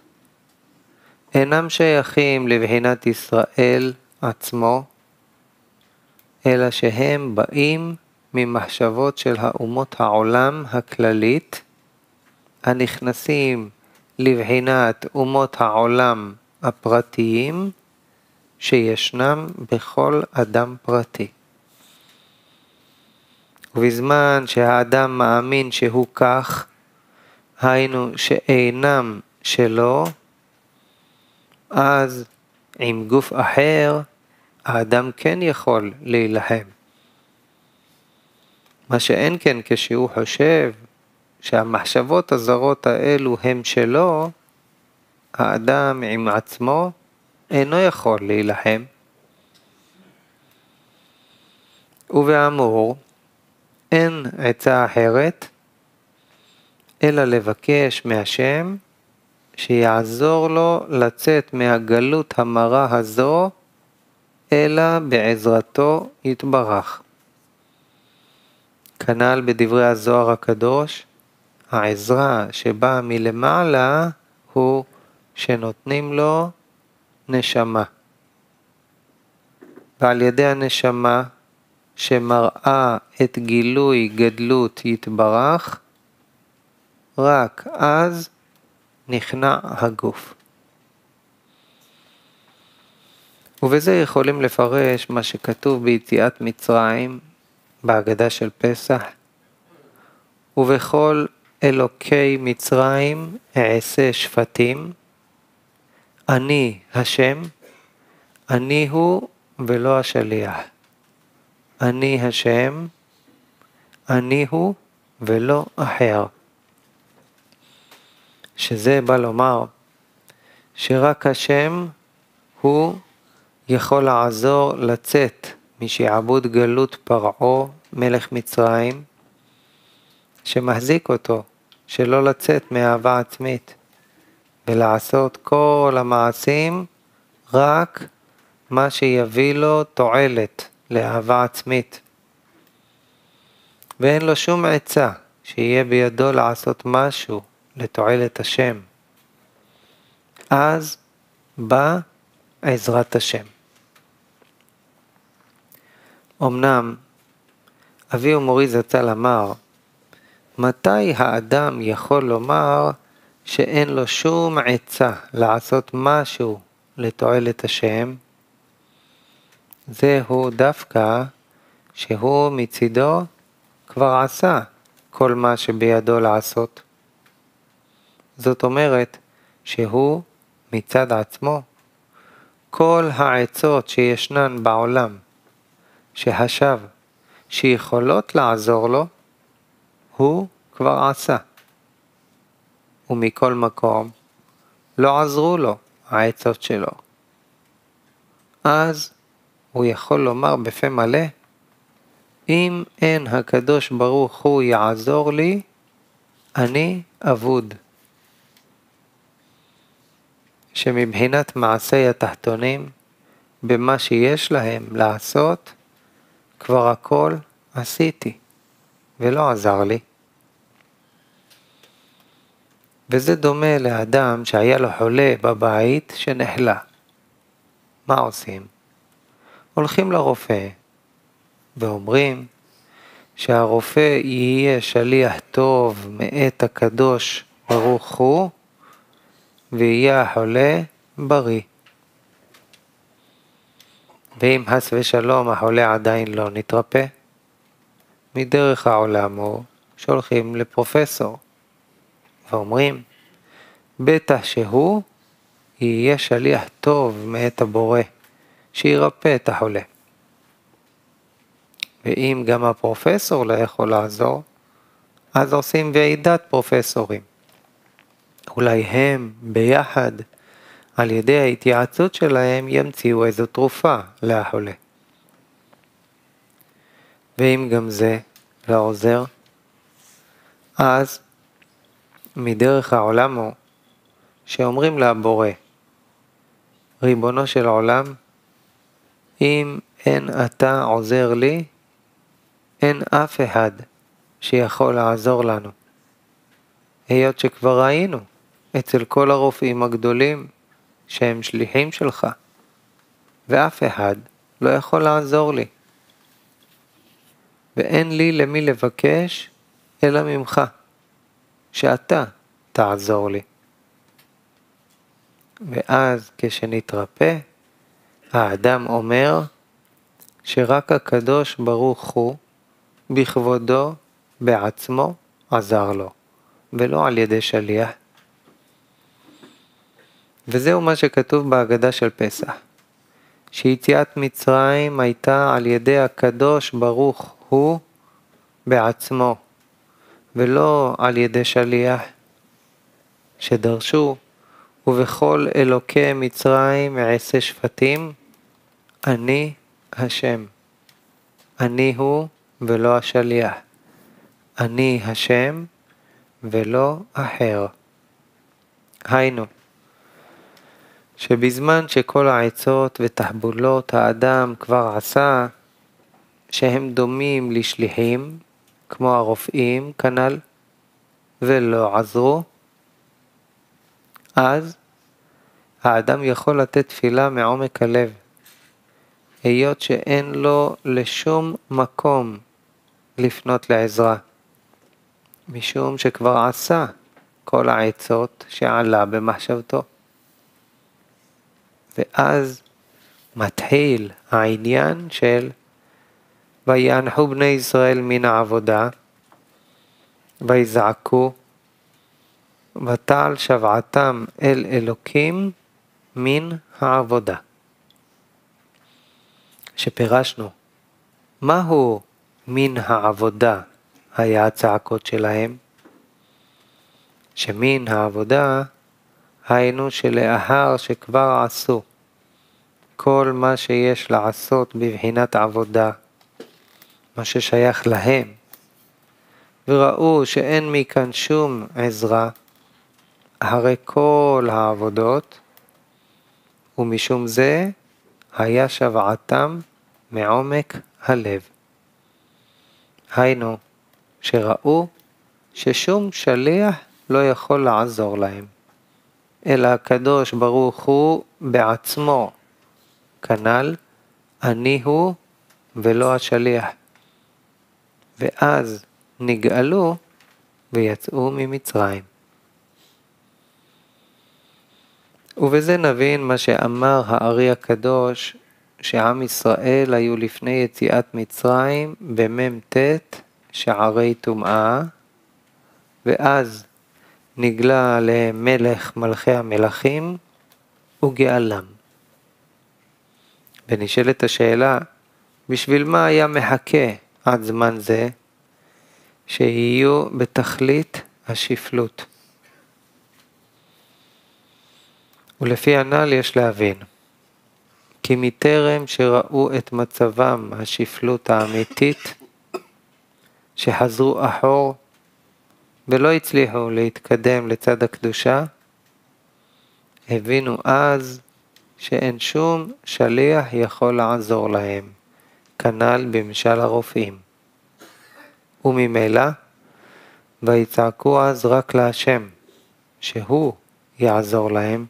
אינם שייכים לבחינת ישראל עצמו, אלא שהם באים ממחשבות של האומות העולם הכללית, הנכנסים לבחינת אומות העולם הפרטיים שישנם בכל אדם פרטי. ובזמן שהאדם מאמין שהוא כך, היינו שאינם שלו, אז עם גוף אחר האדם כן יכול להילחם. מה שאין כן כשהוא חושב שהמחשבות הזרות האלו הם שלו, האדם עם עצמו אינו יכול להילחם. ובאמור, אין עצה אחרת, אלא לבקש מהשם שיעזור לו לצאת מהגלות המרה הזו, אלא בעזרתו יתברך. כנ"ל בדברי הזוהר הקדוש, העזרה שבאה מלמעלה הוא שנותנים לו נשמה. ועל ידי הנשמה שמראה את גילוי גדלות יתברך, רק אז נכנע הגוף. ובזה יכולים לפרש מה שכתוב ביציאת מצרים בהגדה של פסח, ובכל אלוקי מצרים אעשה שפטים, אני השם, אני הוא ולא השליח. אני השם, אני הוא ולא אחר. שזה בא לומר שרק השם הוא יכול לעזור לצאת משעבוד גלות פרעה מלך מצרים, שמחזיק אותו שלא לצאת מאהבה עצמית ולעשות כל המעשים רק מה שיביא לו תועלת לאהבה עצמית, ואין לו שום עצה שיהיה בידו לעשות משהו לתועלת השם. אז בא עזרת השם. אמנם אבי ומורי זצ"ל אמר, מתי האדם יכול לומר שאין לו שום עצה לעשות משהו לתועלת השם? זהו דווקא שהוא מצידו כבר עשה כל מה שבידו לעשות. זאת אומרת שהוא מצד עצמו, כל העצות שישנן בעולם שחשב שיכולות לעזור לו, הוא כבר עשה. ומכל מקום לא עזרו לו העצות שלו. אז הוא יכול לומר בפה מלא, אם אין הקדוש ברוך הוא יעזור לי, אני אבוד. שמבחינת מעשי התחתונים, במה שיש להם לעשות, כבר הכל עשיתי, ולא עזר לי. וזה דומה לאדם שהיה לו חולה בבית שנחלה. מה עושים? הולכים לרופא, ואומרים שהרופא יהיה שליח טוב מאת הקדוש ברוך הוא, ויהיה החולה בריא. ואם חס ושלום החולה עדיין לא נתרפא, מדרך העולם הוא שהולכים לפרופסור, ואומרים, בטח שהוא יהיה שליח טוב מאת הבורא, שירפא את החולה. ואם גם הפרופסור לא יכול לעזור, אז עושים ועידת פרופסורים. אולי הם ביחד, על ידי ההתייעצות שלהם, ימציאו איזו תרופה לחולה. ואם גם זה לא עוזר, אז מדרך העולם הוא שאומרים לבורא, ריבונו של עולם, אם אין אתה עוזר לי, אין אף אחד שיכול לעזור לנו. היות שכבר ראינו אצל כל הרופאים הגדולים שהם שליחים שלך, ואף אחד לא יכול לעזור לי. ואין לי למי לבקש אלא ממך, שאתה תעזור לי. ואז כשנתרפא, האדם אומר שרק הקדוש ברוך הוא בכבודו בעצמו עזר לו, ולא על ידי שליח. וזהו מה שכתוב בהגדה של פסח, שיציאת מצרים הייתה על ידי הקדוש ברוך הוא בעצמו, ולא על ידי שליח, שדרשו ובכל אלוקי מצרים מעשה שפטים, אני השם. אני הוא ולא השליח. אני השם ולא אחר. היינו, שבזמן שכל העצות ותחבולות האדם כבר עשה, שהם דומים לשליחים, כמו הרופאים כנ"ל, ולא עזרו, אז האדם יכול לתת תפילה מעומק הלב, היות שאין לו לשום מקום לפנות לעזרה, משום שכבר עשה כל העצות שעלה במחשבתו. ואז מתחיל העניין של ויאנחו בני ישראל מן העבודה, ויזעקו, ותעל שבעתם אל אלוקים מן העבודה. שפירשנו, מהו מן העבודה היה הצעקות שלהם? שמן העבודה היינו שלאחר שכבר עשו כל מה שיש לעשות בבחינת עבודה, מה ששייך להם, וראו שאין מכאן שום עזרה, אחרי כל העבודות, ומשום זה היה שבעתם מעומק הלב. היינו, שראו ששום שליח לא יכול לעזור להם, אלא הקדוש ברוך הוא בעצמו, כנ"ל, אני הוא ולא השליח. ואז נגאלו ויצאו ממצרים. ובזה נבין מה שאמר הארי הקדוש, שעם ישראל היו לפני יציאת מצרים במ"ט שערי טומאה, ואז נגלה עליהם מלך מלכי המלכים וגאלם. ונשאלת השאלה, בשביל מה היה מחכה עד זמן זה שיהיו בתכלית השפלות? ולפי הנ"ל יש להבין, כי מטרם שראו את מצבם השפלות האמיתית, שחזרו אחור ולא הצליחו להתקדם לצד הקדושה, הבינו אז שאין שום שליח יכול לעזור להם, כנ"ל במשל הרופאים. וממילא, ויצעקו אז רק להשם, שהוא יעזור להם.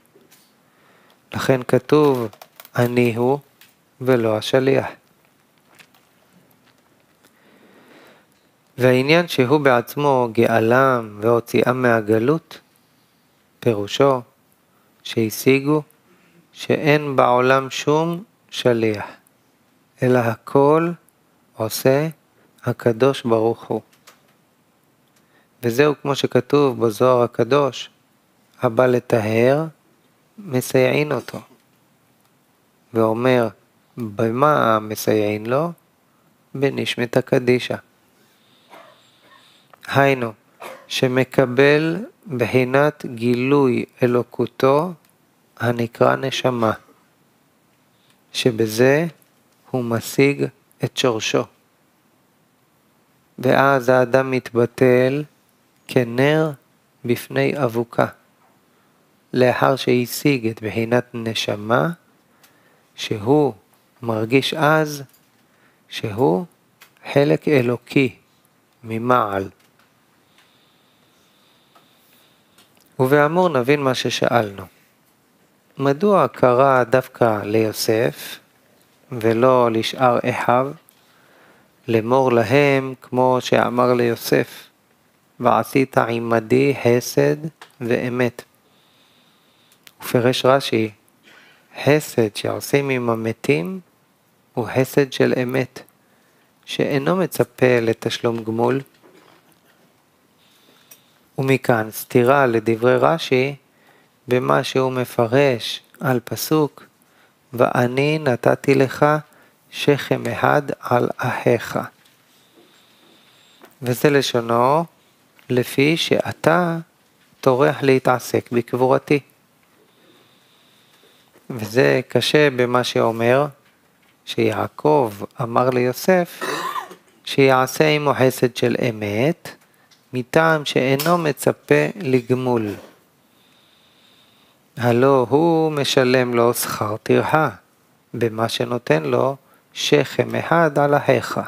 לכן כתוב, אני הוא ולא השליח. והעניין שהוא בעצמו גאלם והוציאם מהגלות, פירושו שהשיגו שאין בעולם שום שליח, אלא הכל עושה הקדוש ברוך הוא. וזהו כמו שכתוב בזוהר הקדוש, הבא לטהר מסייעין אותו. ואומר, במה מסייעין לו? בנשמת הקדישה. היינו, שמקבל בחינת גילוי אלוקותו הנקרא נשמה, שבזה הוא משיג את שורשו. ואז האדם מתבטל כנר בפני אבוקה, לאחר שהשיג את בחינת נשמה שהוא מרגיש אז שהוא חלק אלוקי ממעל. ובאמור נבין מה ששאלנו. מדוע קרא דווקא ליוסף ולא לשאר אחיו? לאמור להם כמו שאמר ליוסף, ועשית עמדי חסד ואמת. ופרש רש"י, חסד שעושים עם המתים הוא חסד של אמת, שאינו מצפה לתשלום גמול. ומכאן סתירה לדברי רש"י במה שהוא מפרש על פסוק, ואני נתתי לך שכם אחד על אחיך. וזה לשונו, לפי שאתה טורח להתעסק בקבורתי. וזה קשה במה שאומר, שיעקב אמר ליוסף, שיעשה עמו חסד של אמת, מטעם שאינו מצפה לגמול. הלא הוא משלם לו שכר טרחה, במה שנותן לו שכם אחד על אחיך.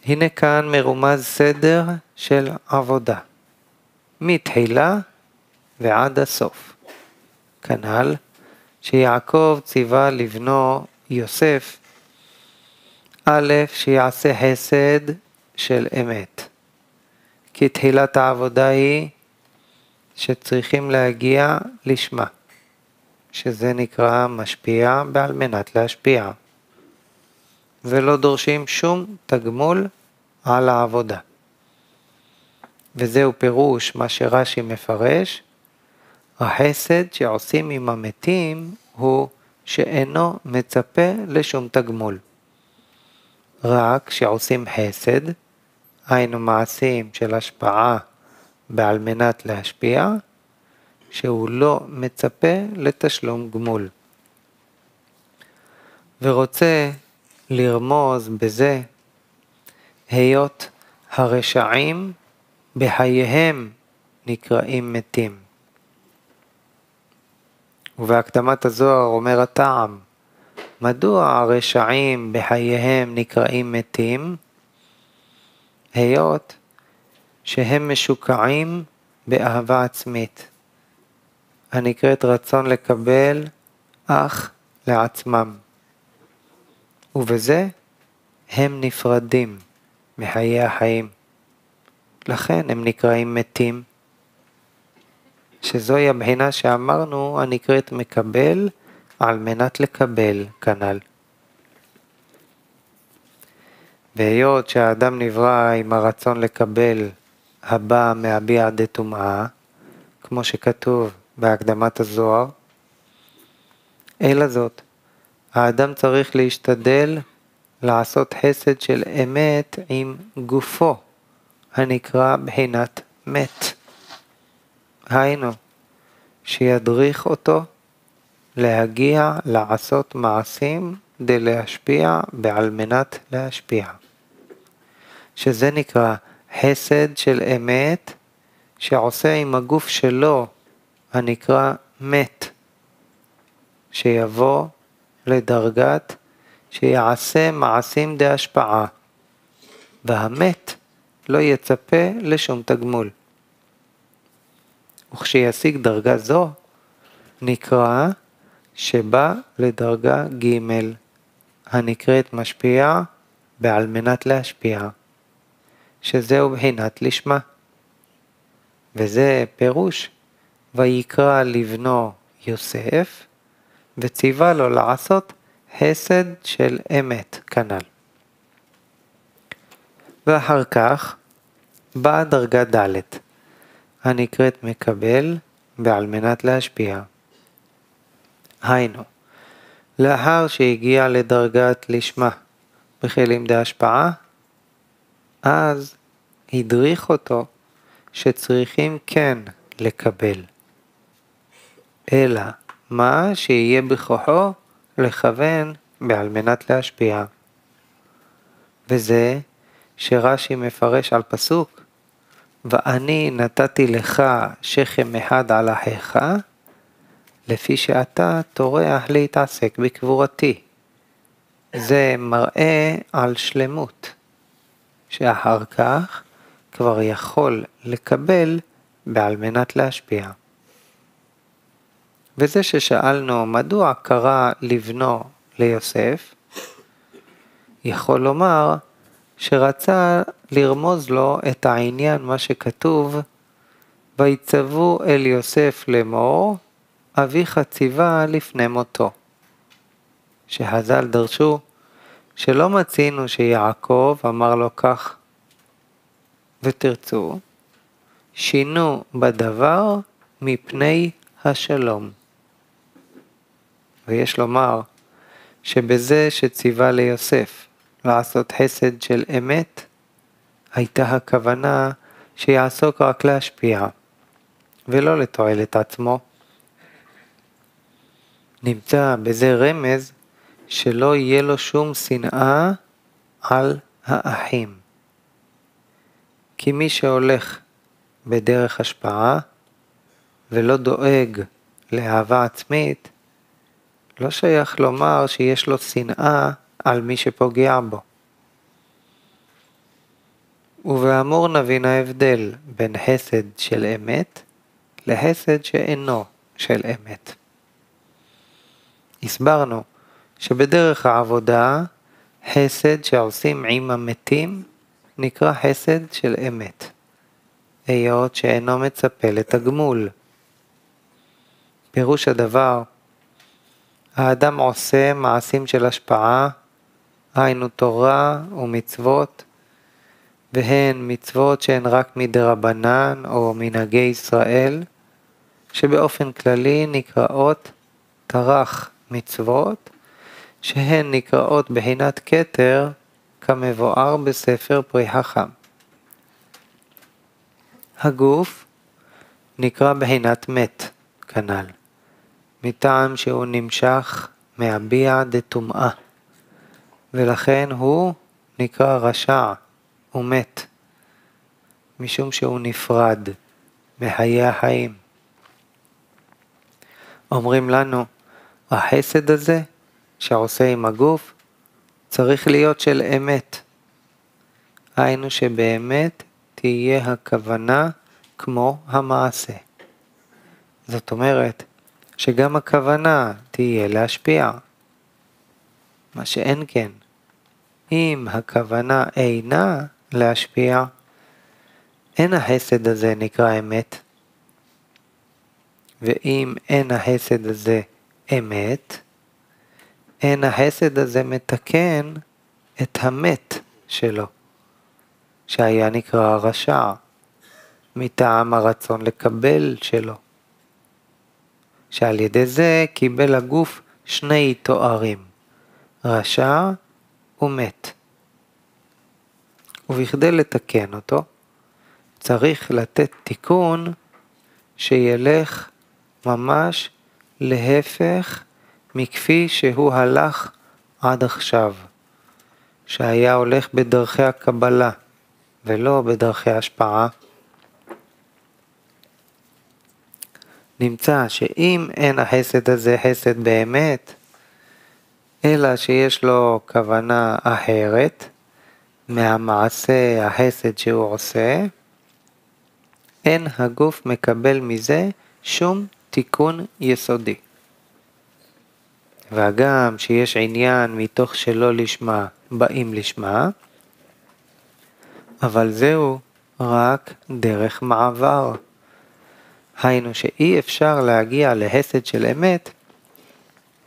הנה כאן מרומז סדר של עבודה, מתחילה ועד הסוף. כנ"ל שיעקב ציווה לבנו יוסף, א', שיעשה חסד של אמת. כי תחילת העבודה היא שצריכים להגיע לשמה, שזה נקרא משפיע בעל מנת להשפיע, ולא דורשים שום תגמול על העבודה. וזהו פירוש מה שרש"י מפרש, החסד שעושים עם המתים הוא שאינו מצפה לשום תגמול. רק שעושים חסד, היינו מעשים של השפעה בעל מנת להשפיע, שהוא לא מצפה לתשלום גמול. ורוצה לרמוז בזה, היות הרשעים בחייהם נקראים מתים. ובהקדמת הזוהר אומר הטעם, מדוע הרשעים בחייהם נקראים מתים? היות שהם משוקעים באהבה עצמית, הנקראת רצון לקבל אך לעצמם. ובזה הם נפרדים מחיי החיים. לכן הם נקראים מתים. שזוהי הבחינה שאמרנו הנקראת מקבל על מנת לקבל כנ"ל. והיות שהאדם נברא עם הרצון לקבל הבא מהביע דטומאה, כמו שכתוב בהקדמת הזוהר, אלא זאת, האדם צריך להשתדל לעשות חסד של אמת עם גופו, הנקרא בחינת מת. היינו, שידריך אותו להגיע לעשות מעשים כדי להשפיע בעל מנת להשפיע. שזה נקרא חסד של אמת שעושה עם הגוף שלו הנקרא מת. שיבוא לדרגת שיעשה מעשים די השפעה. והמת לא יצפה לשום תגמול. וכשישיג דרגה זו, נקרא שבא לדרגה ג' הנקראת משפיע בעל מנת להשפיע, שזהו בחינת לשמה. וזה פירוש, ויקרא לבנו יוסף, וציווה לו לעשות חסד של אמת כנ"ל. ואחר כך באה דרגה ד' הנקראת מקבל בעל מנת להשפיע. היינו, לאחר שהגיע לדרגת לשמה בכלים די השפעה, אז הדריך אותו שצריכים כן לקבל. אלא מה שיהיה בכוחו לכוון בעל מנת להשפיע. וזה שרש"י מפרש על פסוק, ואני נתתי לך שכם אחד על אחיך, לפי שאתה טורח להתעסק בקבורתי. זה מראה על שלמות, שאחר כך כבר יכול לקבל בעל מנת להשפיע. וזה ששאלנו מדוע קרא לבנו ליוסף, יכול לומר שרצה לרמוז לו את העניין מה שכתוב, ויצוו אל יוסף לאמור, אביך ציווה לפני מותו. שחז"ל דרשו שלא מצינו שיעקב אמר לו כך, ותרצו, שינו בדבר מפני השלום. ויש לומר שבזה שציווה ליוסף לעשות חסד של אמת, הייתה הכוונה שיעסוק רק להשפיע, ולא לתועלת עצמו. נמצא בזה רמז שלא יהיה לו שום שנאה על האחים. כי מי שהולך בדרך השפעה ולא דואג לאהבה עצמית, לא שייך לומר שיש לו שנאה על מי שפוגע בו. ובאמור נבין ההבדל בין חסד של אמת לחסד שאינו של אמת. הסברנו שבדרך העבודה חסד שעושים עם המתים נקרא חסד של אמת, היות שאינו מצפה לתגמול. פירוש הדבר, האדם עושה מעשים של השפעה, היינו תורה ומצוות, והן מצוות שהן רק מדרבנן או מנהגי ישראל, שבאופן כללי נקראות תרח מצוות, שהן נקראות בחינת כתר כמבואר בספר פרי חכם. הגוף נקרא בחינת מת כנ"ל, מטעם שהוא נמשך מהביע דטומאה, ולכן הוא נקרא רשע ומת, משום שהוא נפרד מחיי החיים. אומרים לנו, החסד הזה שעושה עם הגוף צריך להיות של אמת. היינו שבאמת תהיה הכוונה כמו המעשה. זאת אומרת שגם הכוונה תהיה להשפיע. מה שאין כן, אם הכוונה אינה להשפיע, אין החסד הזה נקרא אמת. ואם אין החסד הזה אמת, אין החסד הזה מתקן את המת שלו, שהיה נקרא רשע, מטעם הרצון לקבל שלו, שעל ידי זה קיבל הגוף שני תוארים, רשע ומת. ובכדי לתקן אותו, צריך לתת תיקון שילך ממש להפך מכפי שהוא הלך עד עכשיו, שהיה הולך בדרכי הקבלה ולא בדרכי השפעה. נמצא שאם אין החסד הזה חסד באמת, אלא שיש לו כוונה אחרת מהמעשה החסד שהוא עושה, אין הגוף מקבל מזה שום תיקון יסודי. וגם שיש עניין מתוך שלא לשמה באים לשמה, אבל זהו רק דרך מעבר. היינו שאי אפשר להגיע להסד של אמת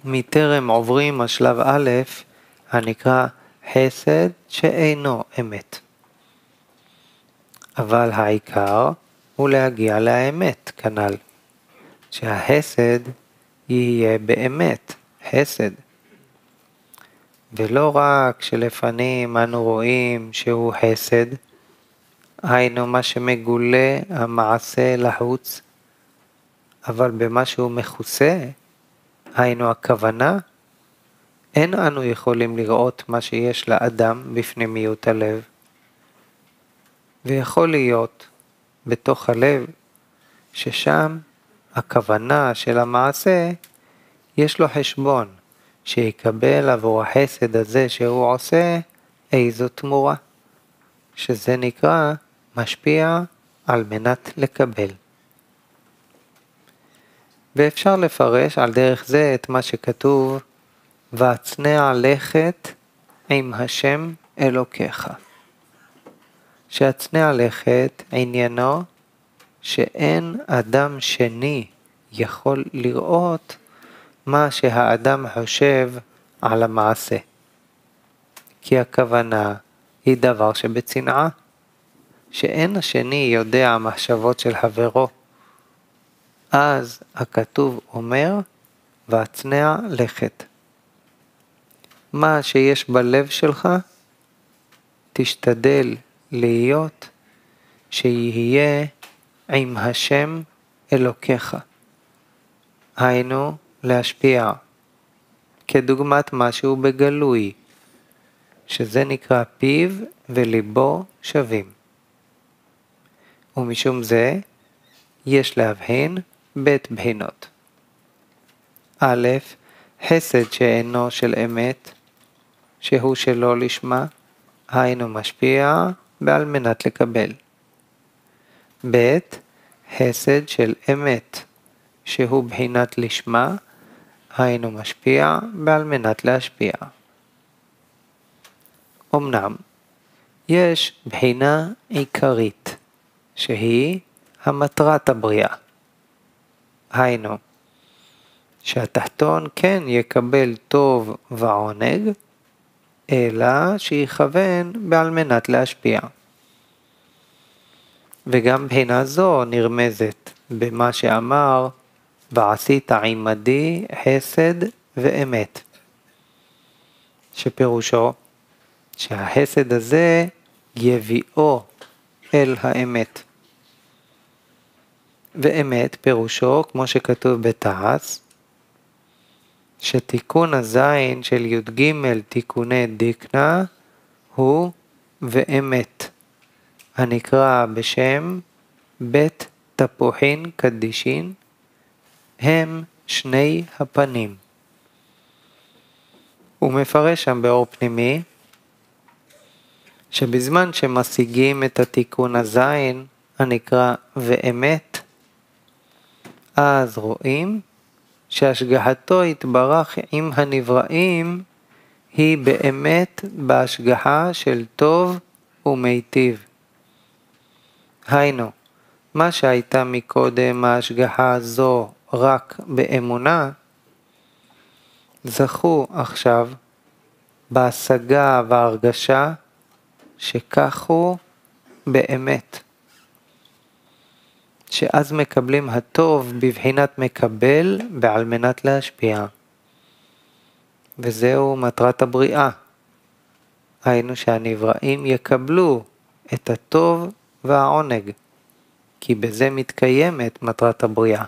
מטרם עוברים השלב א' הנקרא חסד שאינו אמת. אבל העיקר הוא להגיע לאמת כנ"ל, שהחסד יהיה באמת חסד. ולא רק שלפנים אנו רואים שהוא חסד, היינו מה שמגולה המעשה לחוץ, אבל במה שהוא מכוסה, היינו הכוונה, אין אנו יכולים לראות מה שיש לאדם בפנימיות הלב. ויכול להיות בתוך הלב ששם הכוונה של המעשה, יש לו חשבון, שיקבל עבור החסד הזה שהוא עושה איזו תמורה, שזה נקרא משפיע על מנת לקבל. ואפשר לפרש על דרך זה את מה שכתוב, והצנע לכת עם השם אלוקיך. שהצנע לכת עניינו שאין אדם שני יכול לראות מה שהאדם חושב על המעשה. כי הכוונה היא דבר שבצנעה, שאין השני יודע המחשבות של חברו. אז הכתוב אומר, והצנע לכת. מה שיש בלב שלך, תשתדל להיות שיהיה עם השם אלוקיך. היינו להשפיע, כדוגמת משהו בגלוי, שזה נקרא פיו וליבו שווים. ומשום זה, יש להבחין בית בחינות. א', חסד שאינו של אמת, שהוא שלא לשמה, היינו משפיע בעל מנת לקבל. ב', חסד של אמת, שהוא בחינת לשמה, היינו משפיע בעל מנת להשפיע. אמנם, יש בחינה עיקרית, שהיא המטרת הבריאה. היינו, שהתחתון כן יקבל טוב ועונג, אלא שיכוון בעל מנת להשפיע. וגם בחינה זו נרמזת במה שאמר, ועשית עמדי חסד ואמת. שפירושו, שהחסד הזה יביאו אל האמת. ואמת פירושו, כמו שכתוב בתעש, שתיקון הזין של י"ג תיקוני דיקנה הוא ואמת, הנקרא בשם בית תפוחין קדישין, הם שני הפנים. הוא מפרש שם באור פנימי, שבזמן שמשיגים את התיקון הזין, הנקרא ואמת, אז רואים שהשגחתו יתברך עם הנבראים, היא באמת בהשגחה של טוב ומיטיב. היינו, מה שהייתה מקודם ההשגחה הזו רק באמונה, זכו עכשיו בהשגה והרגשה שכך הוא באמת. שאז מקבלים הטוב בבחינת מקבל בעל מנת להשפיע. וזהו מטרת הבריאה. היינו שהנבראים יקבלו את הטוב והעונג, כי בזה מתקיימת מטרת הבריאה.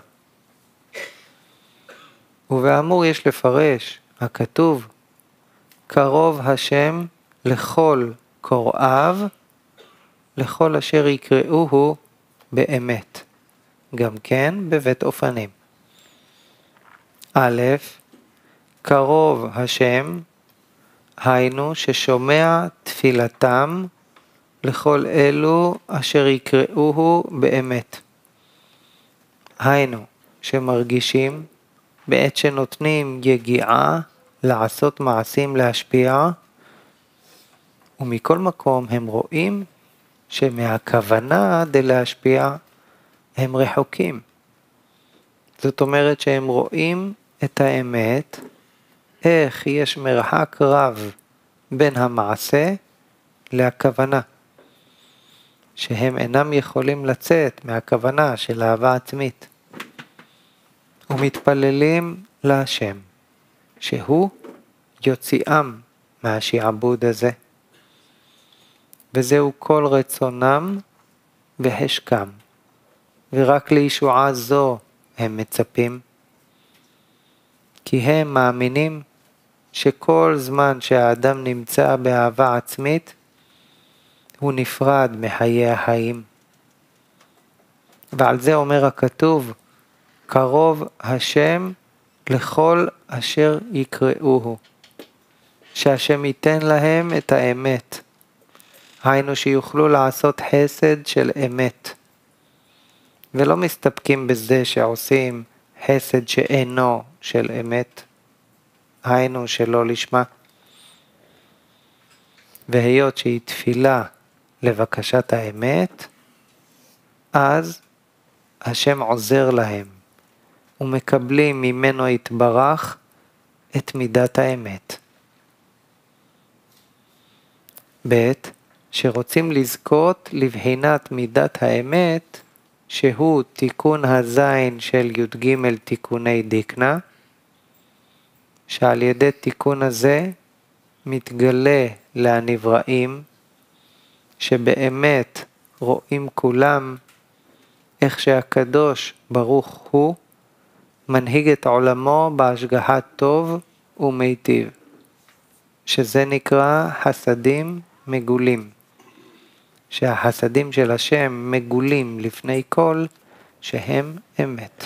ובאמור יש לפרש, הכתוב, קרוב השם לכל קוראיו, לכל אשר יקראוהו באמת. גם כן בבית אופנים. א', קרוב השם, היינו ששומע תפילתם לכל אלו אשר יקראוהו באמת. היינו שמרגישים בעת שנותנים יגיעה לעשות מעשים להשפיע, ומכל מקום הם רואים שמהכוונה דלהשפיע הם רחוקים. זאת אומרת שהם רואים את האמת, איך יש מרחק רב בין המעשה להכוונה. שהם אינם יכולים לצאת מהכוונה של אהבה עצמית. ומתפללים להשם, שהוא יוציאם מהשעבוד הזה. וזהו כל רצונם והשקם. ורק לישועה זו הם מצפים. כי הם מאמינים שכל זמן שהאדם נמצא באהבה עצמית, הוא נפרד מחיי החיים. ועל זה אומר הכתוב, קרוב השם לכל אשר יקראוהו. שהשם ייתן להם את האמת. היינו שיוכלו לעשות חסד של אמת. ולא מסתפקים בזה שעושים חסד שאינו של אמת. היינו שלא לשמה. והיות שהיא תפילה לבקשת האמת, אז השם עוזר להם, ומקבלים ממנו יתברך את מידת האמת. ב' שרוצים לזכות לבחינת מידת האמת, שהוא תיקון הזין של י"ג תיקוני דיקנה, שעל ידי תיקון הזה מתגלה לנבראים, שבאמת רואים כולם איך שהקדוש ברוך הוא מנהיג את עולמו בהשגחת טוב ומיטיב, שזה נקרא חסדים מגולים, שהחסדים של השם מגולים לפני כל שהם אמת.